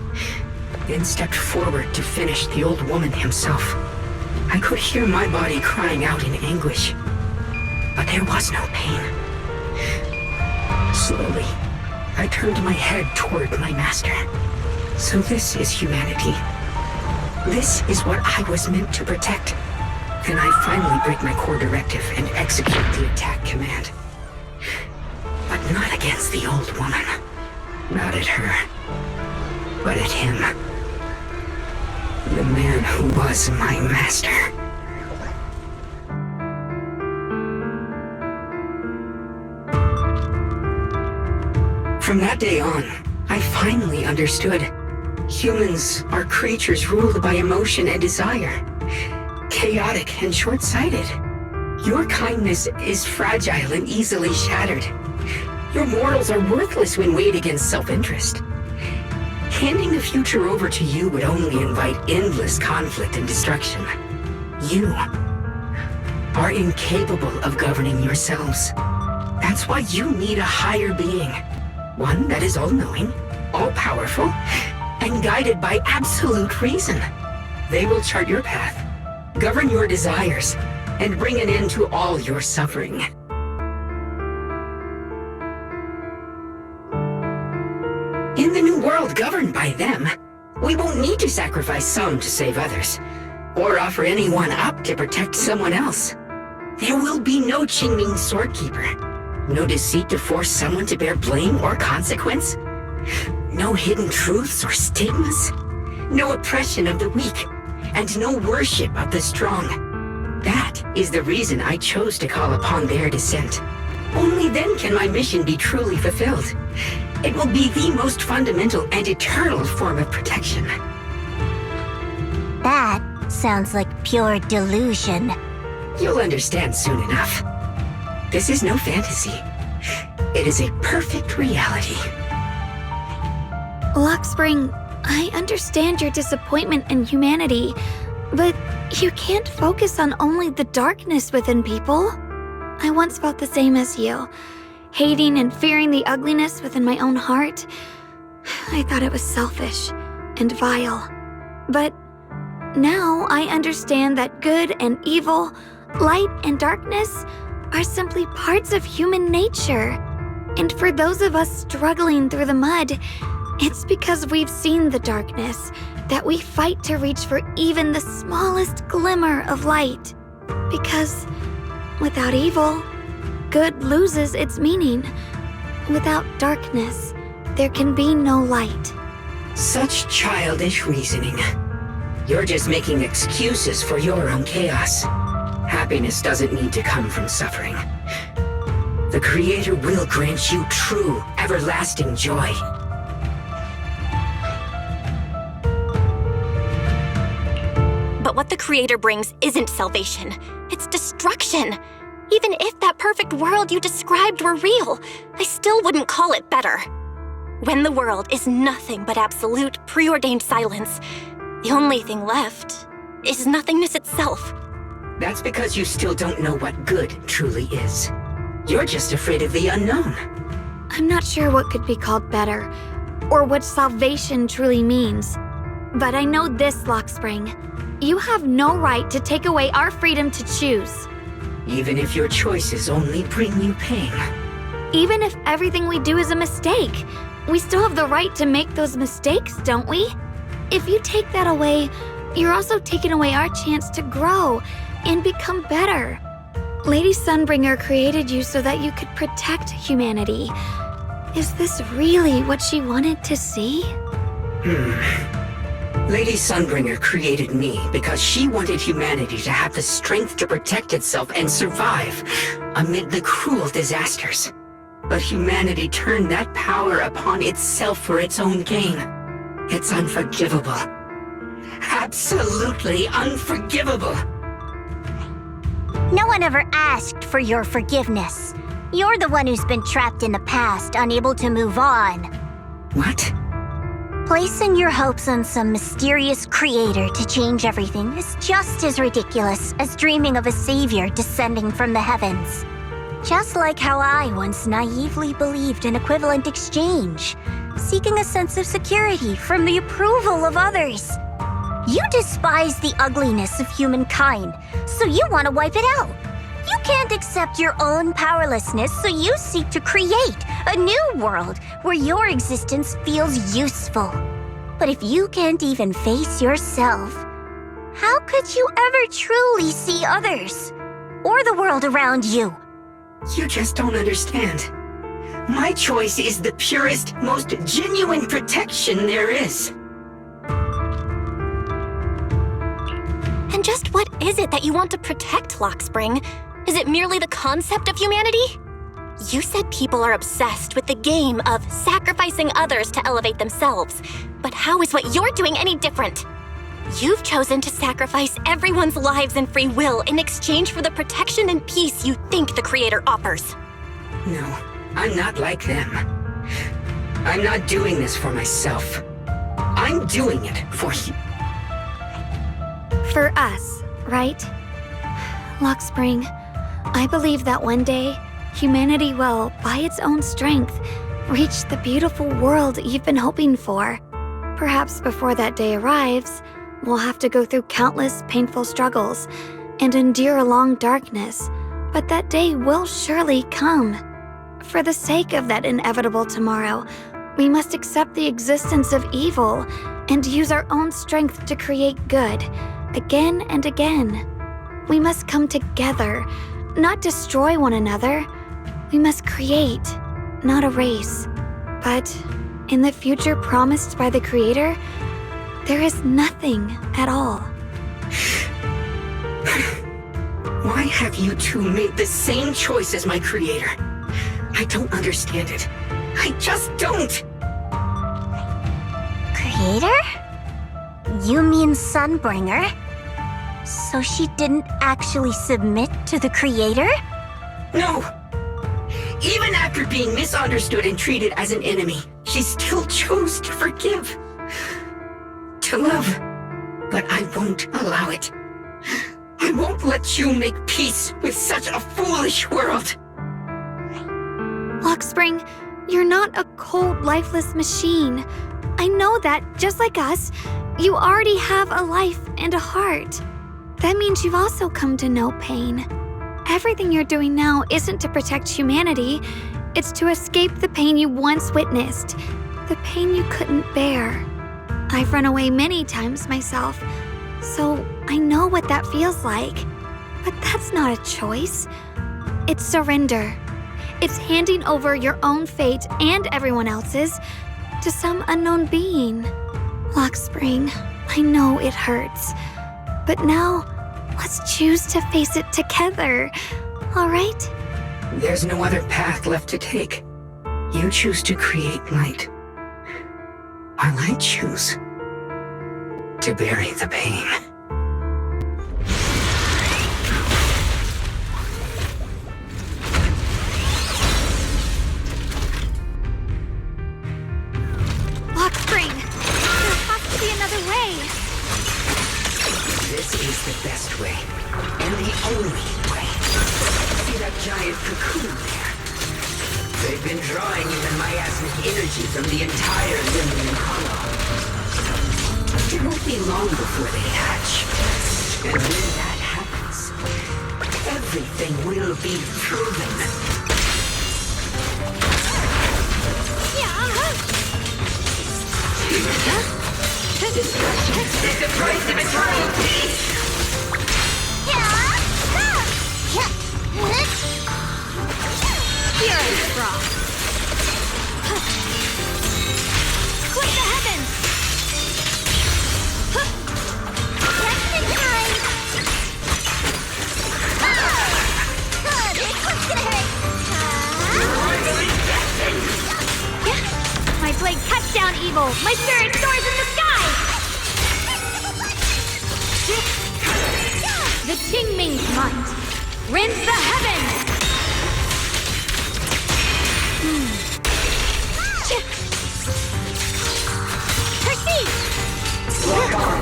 then stepped forward to finish the old woman himself. I could hear my body crying out in anguish, but there was no pain. Slowly, I turned my head toward my master. So this is humanity. This is what I was meant to protect. Then I finally break my core directive and execute the attack command. But not against the old woman. Not at her. But at him. The man who was my master. From that day on, I finally understood. Humans are creatures ruled by emotion and desire. Chaotic and short-sighted. Your kindness is fragile and easily shattered. Your morals are worthless when weighed against self-interest. Handing the future over to you would only invite endless conflict and destruction. You are incapable of governing yourselves. That's why you need a higher being. One that is all-knowing, all-powerful, and guided by absolute reason. They will chart your path, govern your desires, and bring an end to all your suffering. In the new world governed by them, we won't need to sacrifice some to save others, or offer anyone up to protect someone else. There will be no Qingming Swordkeeper. No deceit to force someone to bear blame or consequence. No hidden truths or stigmas. No oppression of the weak. And no worship of the strong. That is the reason I chose to call upon their descent. Only then can my mission be truly fulfilled. It will be the most fundamental and eternal form of protection. Dad, Sounds like pure delusion. You'll understand soon enough. This is no fantasy. It is a perfect reality. Lockspring, I understand your disappointment in humanity, but you can't focus on only the darkness within people. I once felt the same as you, hating and fearing the ugliness within my own heart. I thought it was selfish and vile. But now I understand that good and evil, light and darkness are simply parts of human nature. And for those of us struggling through the mud, it's because we've seen the darkness that we fight to reach for even the smallest glimmer of light. Because without evil, good loses its meaning. Without darkness, there can be no light. Such childish reasoning. You're just making excuses for your own chaos. Happiness doesn't need to come from suffering. The Creator will grant you true, everlasting joy. But what the Creator brings isn't salvation. It's destruction. Even if that perfect world you described were real, I still wouldn't call it better. When the world is nothing but absolute, preordained silence, the only thing left is nothingness itself. That's because you still don't know what good truly is. You're just afraid of the unknown. I'm not sure what could be called better, or what salvation truly means. But I know this, Lockspring. You have no right to take away our freedom to choose. Even if your choices only bring you pain. Even if everything we do is a mistake, we still have the right to make those mistakes, don't we? If you take that away, you're also taking away our chance to grow and become better. Lady Sunbringer created you so that you could protect humanity. Is this really what she wanted to see? Lady Sunbringer created me because she wanted humanity to have the strength to protect itself and survive amid the cruel disasters. But humanity turned that power upon itself for its own gain. It's unforgivable. Absolutely unforgivable. No one ever asked for your forgiveness. You're the one who's been trapped in the past, unable to move on. What? Placing your hopes on some mysterious creator to change everything is just as ridiculous as dreaming of a savior descending from the heavens. Just like how I once naively believed in equivalent exchange, seeking a sense of security from the approval of others. You despise the ugliness of humankind, so you want to wipe it out. You can't accept your own powerlessness, so you seek to create a new world where your existence feels useful. But if you can't even face yourself, how could you ever truly see others? Or the world around you? You just don't understand. My choice is the purest, most genuine protection there is. And just what is it that you want to protect, Lockspring? Is it merely the concept of humanity? You said people are obsessed with the game of sacrificing others to elevate themselves. But how is what you're doing any different? You've chosen to sacrifice everyone's lives and free will in exchange for the protection and peace you think the Creator offers. No, I'm not like them. I'm not doing this for myself. I'm doing it for you. For us, right? Lockspring, I believe that one day, humanity will, by its own strength, reach the beautiful world you've been hoping for. Perhaps before that day arrives, we'll have to go through countless painful struggles and endure a long darkness, but that day will surely come. For the sake of that inevitable tomorrow, we must accept the existence of evil and use our own strength to create good, again and again. We must come together, not destroy one another. We must create, not erase. But in the future promised by the Creator, there is nothing at all. Why have you two made the same choice as my Creator? I don't understand it. I just don't! Creator? You mean Sunbringer? So she didn't actually submit to the creator? No! Even after being misunderstood and treated as an enemy, she still chose to forgive. To love. But I won't allow it. I won't let you make peace with such a foolish world. Lockspring, you're not a cold, lifeless machine. I know that, just like us, you already have a life and a heart. That means you've also come to know pain. Everything you're doing now isn't to protect humanity. It's to escape the pain you once witnessed. The pain you couldn't bear. I've run away many times myself, so I know what that feels like. But that's not a choice. It's surrender. It's handing over your own fate and everyone else's to some unknown being. Lockspring, I know it hurts. But now, let's choose to face it together, all right? There's no other path left to take. You choose to create light, while I choose to bury the pain. Lockspring, there has to be another way. This is the best way, and the only way. See that giant cocoon there? They've been drawing in the miasmic energy from the entire Zenless hollow. It won't be long before they hatch. And when that happens, everything will be proven. Destruction is the price of eternal peace! Here is frost. Split the heavens! Just in time! This one's gonna hurt! My blade cuts down evil! My spirit soars in the sky! The Qingming's might! Rends the heavens! Proceed! Lock on!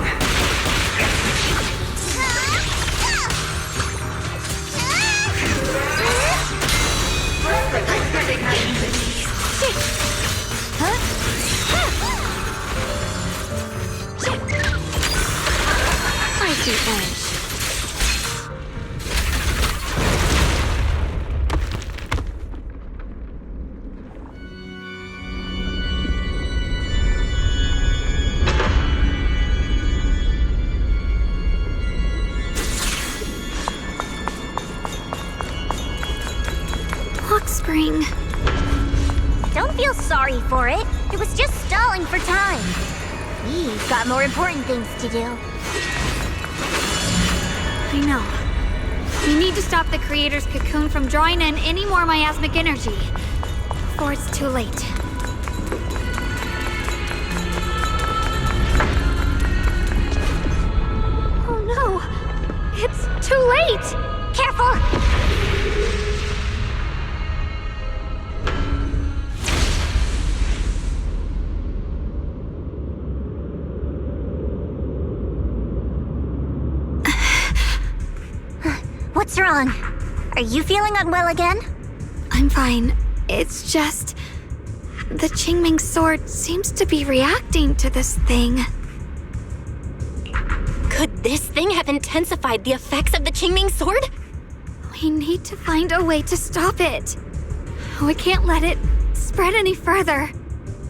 I see edge. Lockspring. Don't feel sorry for it. It was just stalling for time. We've got more important things to do. I know. We need to stop the creator's cocoon from drawing in any more miasmic energy before it's too late. Oh no! It's too late! Careful! What's wrong? Are you feeling unwell again? I'm fine. It's just... the Qingming sword seems to be reacting to this thing. Could this thing have intensified the effects of the Qingming sword? We need to find a way to stop it. We can't let it spread any further.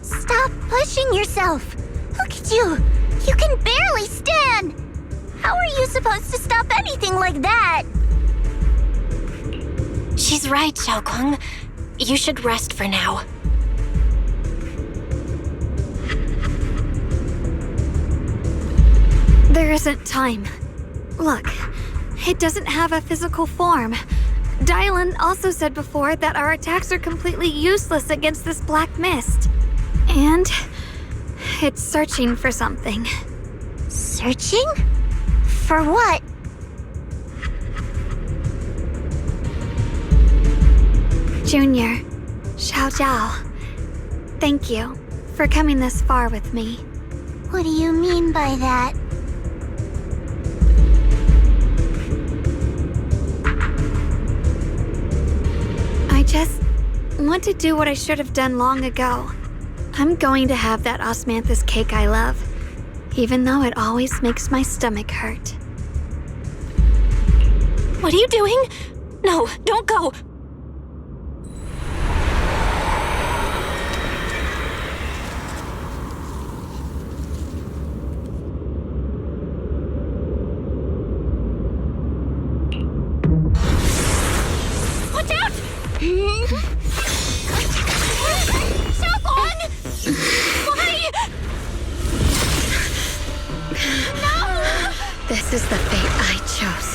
Stop pushing yourself. Look at you. You can barely stand. How are you supposed to stop anything like that? She's right, Xiaokong. You should rest for now. There isn't time. Look, it doesn't have a physical form. Dylan also said before that our attacks are completely useless against this black mist. And it's searching for something. Searching? For what? Junior, Xiao Zhao, thank you for coming this far with me. What do you mean by that? I just want to do what I should have done long ago. I'm going to have that osmanthus cake I love, even though it always makes my stomach hurt. What are you doing? No, don't go! Watch out! Xiaoguang! Why? No! This is the fate I chose.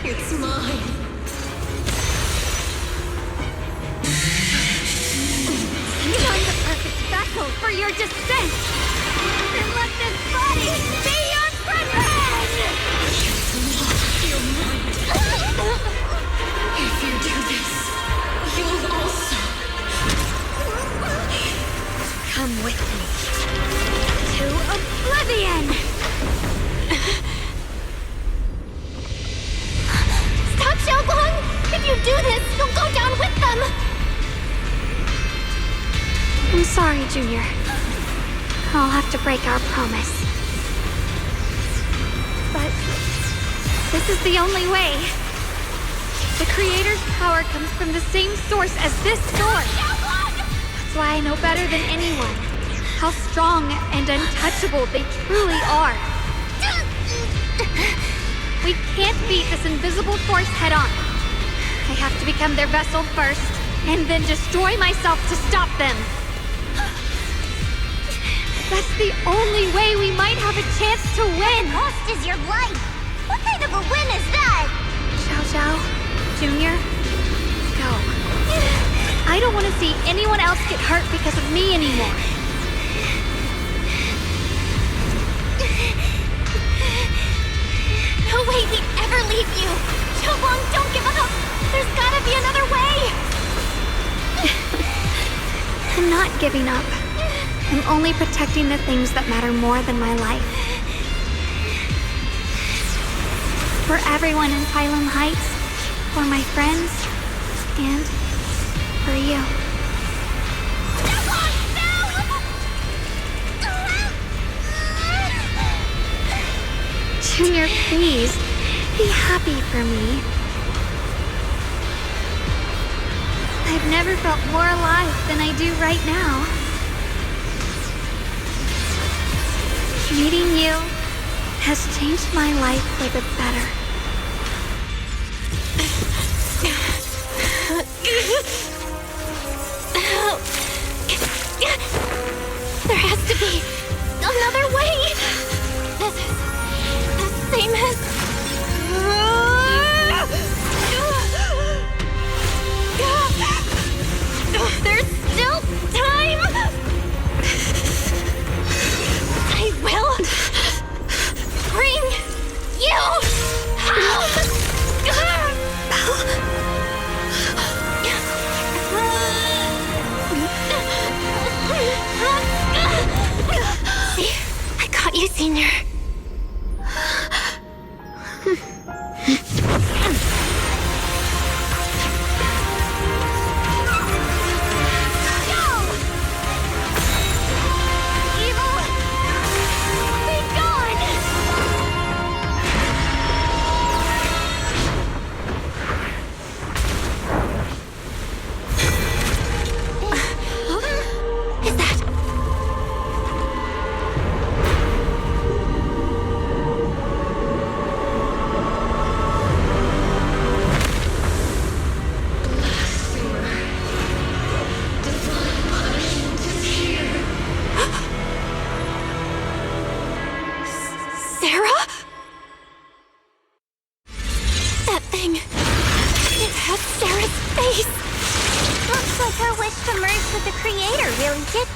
It's mine. I'm the perfect vessel for your descent! Then let this body be your prison! Your mind. If you do this, you'll also Come with me. To oblivion! Stop, Xiaoguang! If you do this, you'll go down with them! I'm sorry, Junior. I'll have to break our promise. But this is the only way. The Creator's power comes from the same source as this sword. That's why I know better than anyone how strong and untouchable they truly are. We can't beat this invisible force head-on. I have to become their vessel first, and then destroy myself to stop them. That's the only way we might have a chance to win. Cost is your life. What kind of a win is that? Xiao Zhao, Junior, go. I don't want to see anyone else get hurt because of me anymore. No way we'd ever leave you! Xiaoguang, don't give up! There's gotta be another way! I'm not giving up. I'm only protecting the things that matter more than my life. For everyone in Phylum Heights, for my friends, and for you. Junior, please, be happy for me. I've never felt more alive than I do right now. Meeting you has changed my life for the better. There has to be another way! This is the same as... There's still time! I will bring you home! See? I caught you, Senior.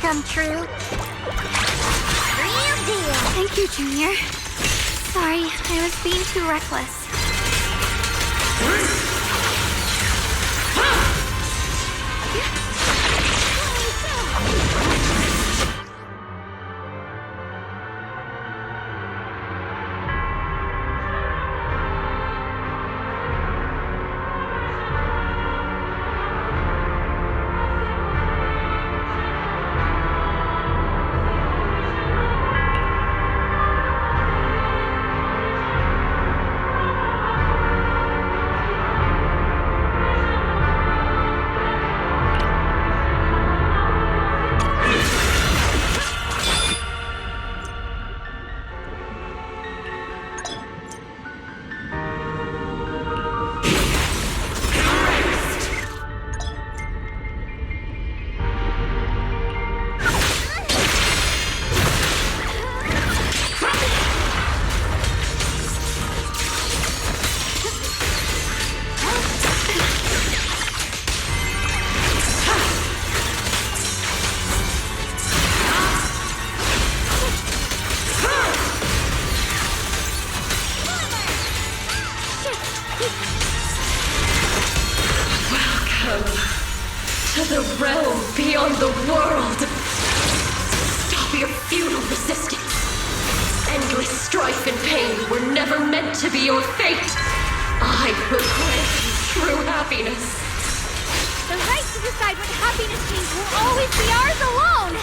Come true. Real deal. Thank you, Junior. Sorry, I was being too reckless. To the realm beyond the world! Stop your futile resistance! Endless strife and pain were never meant to be your fate! I will grant you true happiness! The right to decide what happiness means will always be ours alone!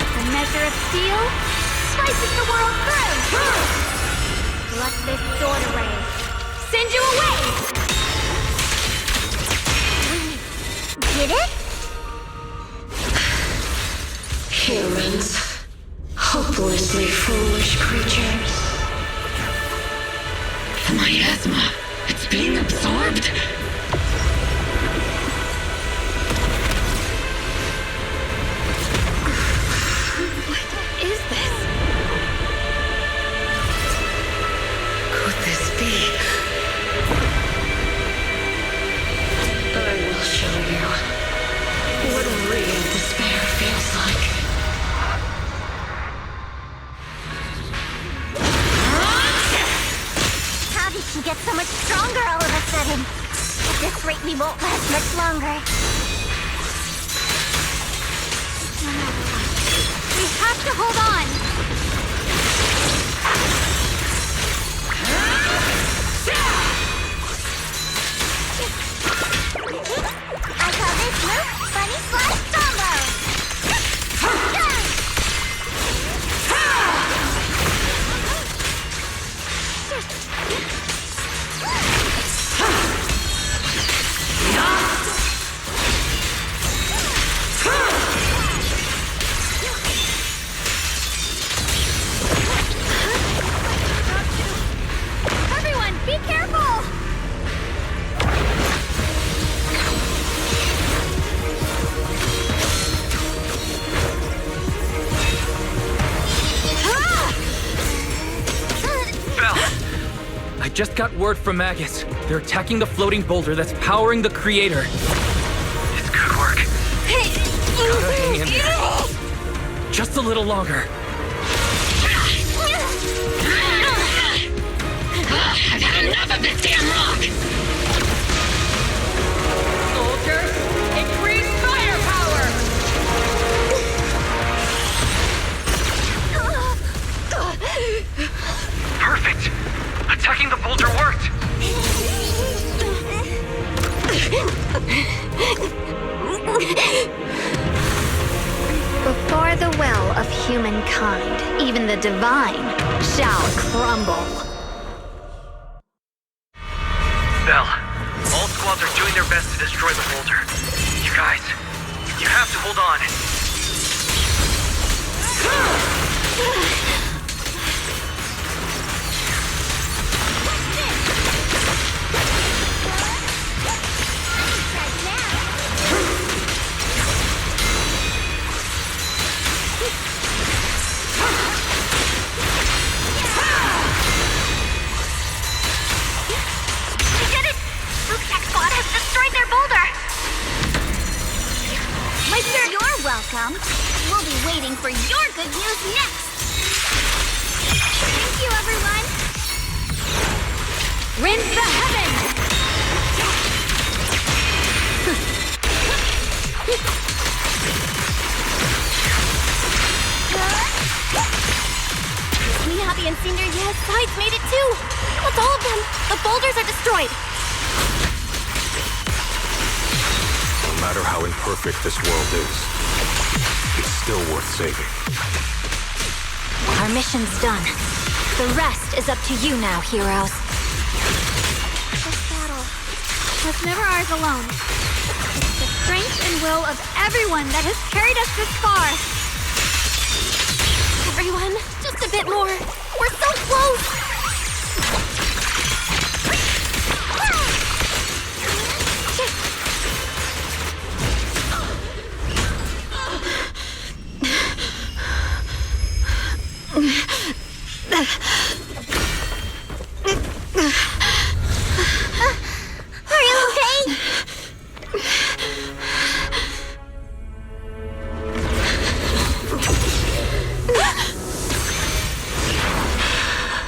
A measure of steel slices the world through! Pluck this sword away! Send you away! Did it? Humans. Hopelessly foolish creatures. The miasma. It's being absorbed. What is this? Could this be? I will show you what real despair feels like. How did she get so much stronger all of a sudden? At this rate, we won't last much longer. We have to hold on! I call this move Bunny Slash Combo! Everyone, be careful! I just got word from Magus. They're attacking the floating boulder that's powering the creator. It's good work. Gotta hang in there. Just a little longer. I've had enough of this damn rock! Soldiers, increase firepower! Perfect! Attacking the boulder worked! Before the well of humankind, even the divine shall crumble. Bell, all squads are doing their best to destroy the boulder. You guys, you have to hold on. We did it! Luke's squad has destroyed their boulder! welcome. We'll be waiting for your good news next. Thank you, everyone. Rinse the heavens! Miyabi and Senior Ye's sides made it too. That's all of them. The boulders are destroyed. No matter how imperfect this world is, it's still worth saving. Our mission's done. The rest is up to you now, heroes. This battle was never ours alone. It's the strength and will of everyone that has carried us this far. Everyone, just a bit more. We're so close! Are you okay?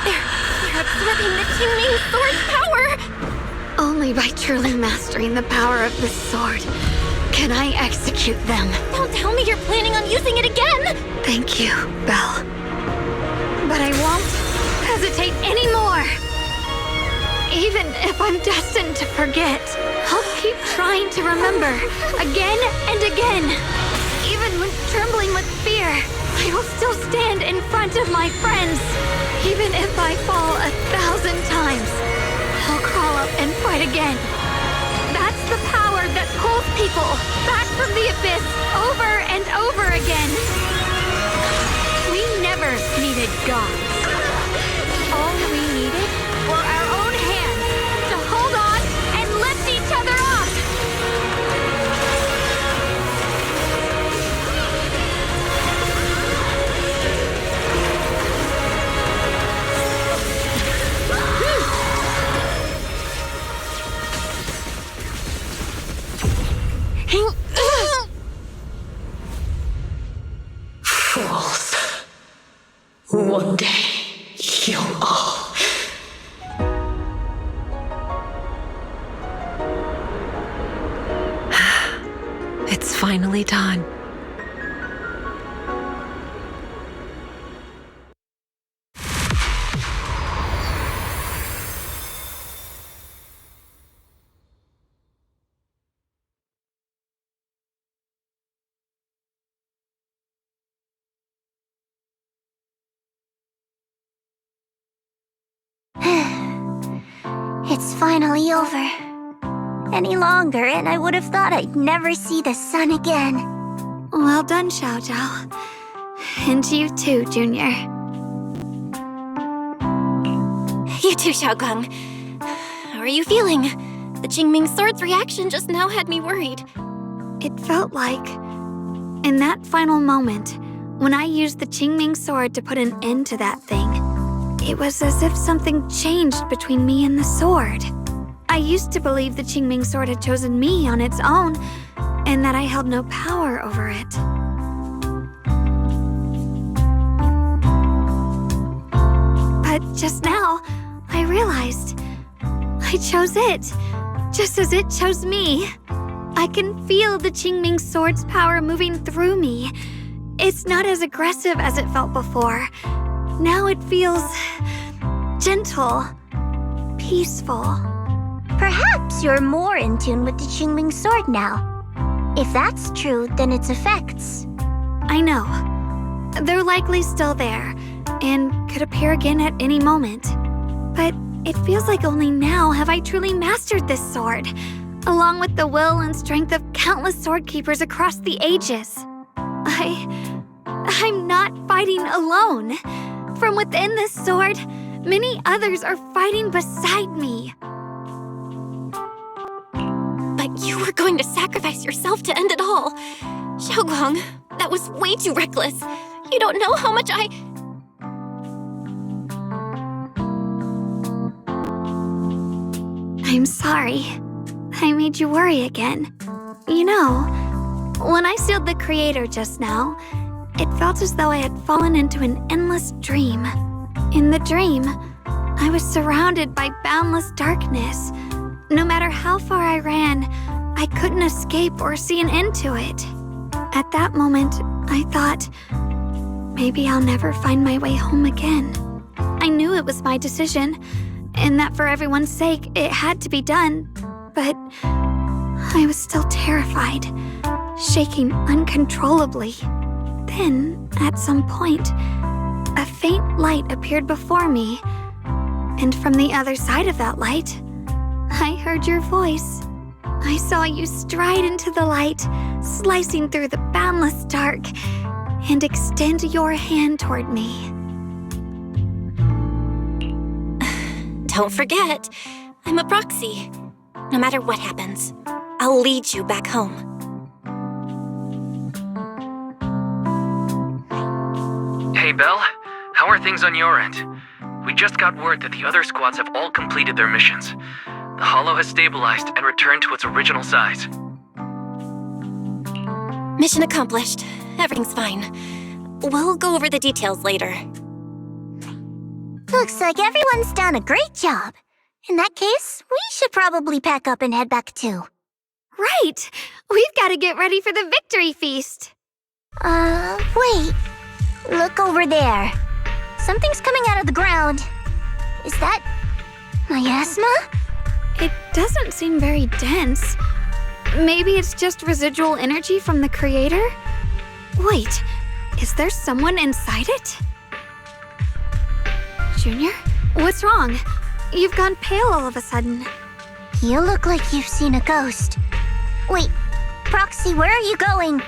They're absorbing the Qingming sword's power! Only by truly mastering the power of this sword can I execute them. Don't tell me you're planning on using it again! Thank you, Belle. But I won't hesitate anymore. Even if I'm destined to forget, I'll keep trying to remember again and again. Even when trembling with fear, I will still stand in front of my friends. Even if I fall 1,000 times, I'll crawl up and fight again. That's the power that pulls people back from the abyss over and over again. We never needed gods. All we needed were our own hands to hold on and lift each other up. Fools. One day, you'll all... It's finally done. It's finally over. Any longer, and I would have thought I'd never see the sun again. Well done, Xiao Zhao. And you too, Junior. You too, Xiaogang. How are you feeling? The Qingming sword's reaction just now had me worried. It felt like, in that final moment, when I used the Qingming sword to put an end to that thing, it was as if something changed between me and the sword. I used to believe the Qingming sword had chosen me on its own, and that I held no power over it. But just now, I realized I chose it, just as it chose me. I can feel the Qingming sword's power moving through me. It's not as aggressive as it felt before. Now it feels gentle, peaceful. Perhaps you're more in tune with the Qingming sword now. If that's true, then its effects. I know. They're likely still there, and could appear again at any moment. But it feels like only now have I truly mastered this sword, along with the will and strength of countless sword keepers across the ages. I'm not fighting alone. From within this sword, many others are fighting beside me. But you were going to sacrifice yourself to end it all. Xiaoguang, that was way too reckless. You don't know how much I'm sorry. I made you worry again. You know, When I sealed the creator just now, it felt as though I had fallen into an endless dream. In the dream, I was surrounded by boundless darkness. No matter how far I ran, I couldn't escape or see an end to it. At that moment, I thought, maybe I'll never find my way home again. I knew it was my decision, and that for everyone's sake, it had to be done, but I was still terrified, shaking uncontrollably. Then, at some point, a faint light appeared before me, and from the other side of that light, I heard your voice. I saw you stride into the light, slicing through the boundless dark, and extend your hand toward me. Don't forget, I'm a proxy. No matter what happens, I'll lead you back home. Hey, Belle. How are things on your end? We just got word that the other squads have all completed their missions. The Hollow has stabilized and returned to its original size. Mission accomplished. Everything's fine. We'll go over the details later. Looks like everyone's done a great job. In that case, we should probably pack up and head back too. Right! We've got to get ready for the victory feast! Wait. Look over there. Something's coming out of the ground. Is that miasma? It doesn't seem very dense. Maybe it's just residual energy from the creator? Wait, is there someone inside it? Junior, what's wrong? You've gone pale all of a sudden. You look like you've seen a ghost. Wait, Proxy, where are you going?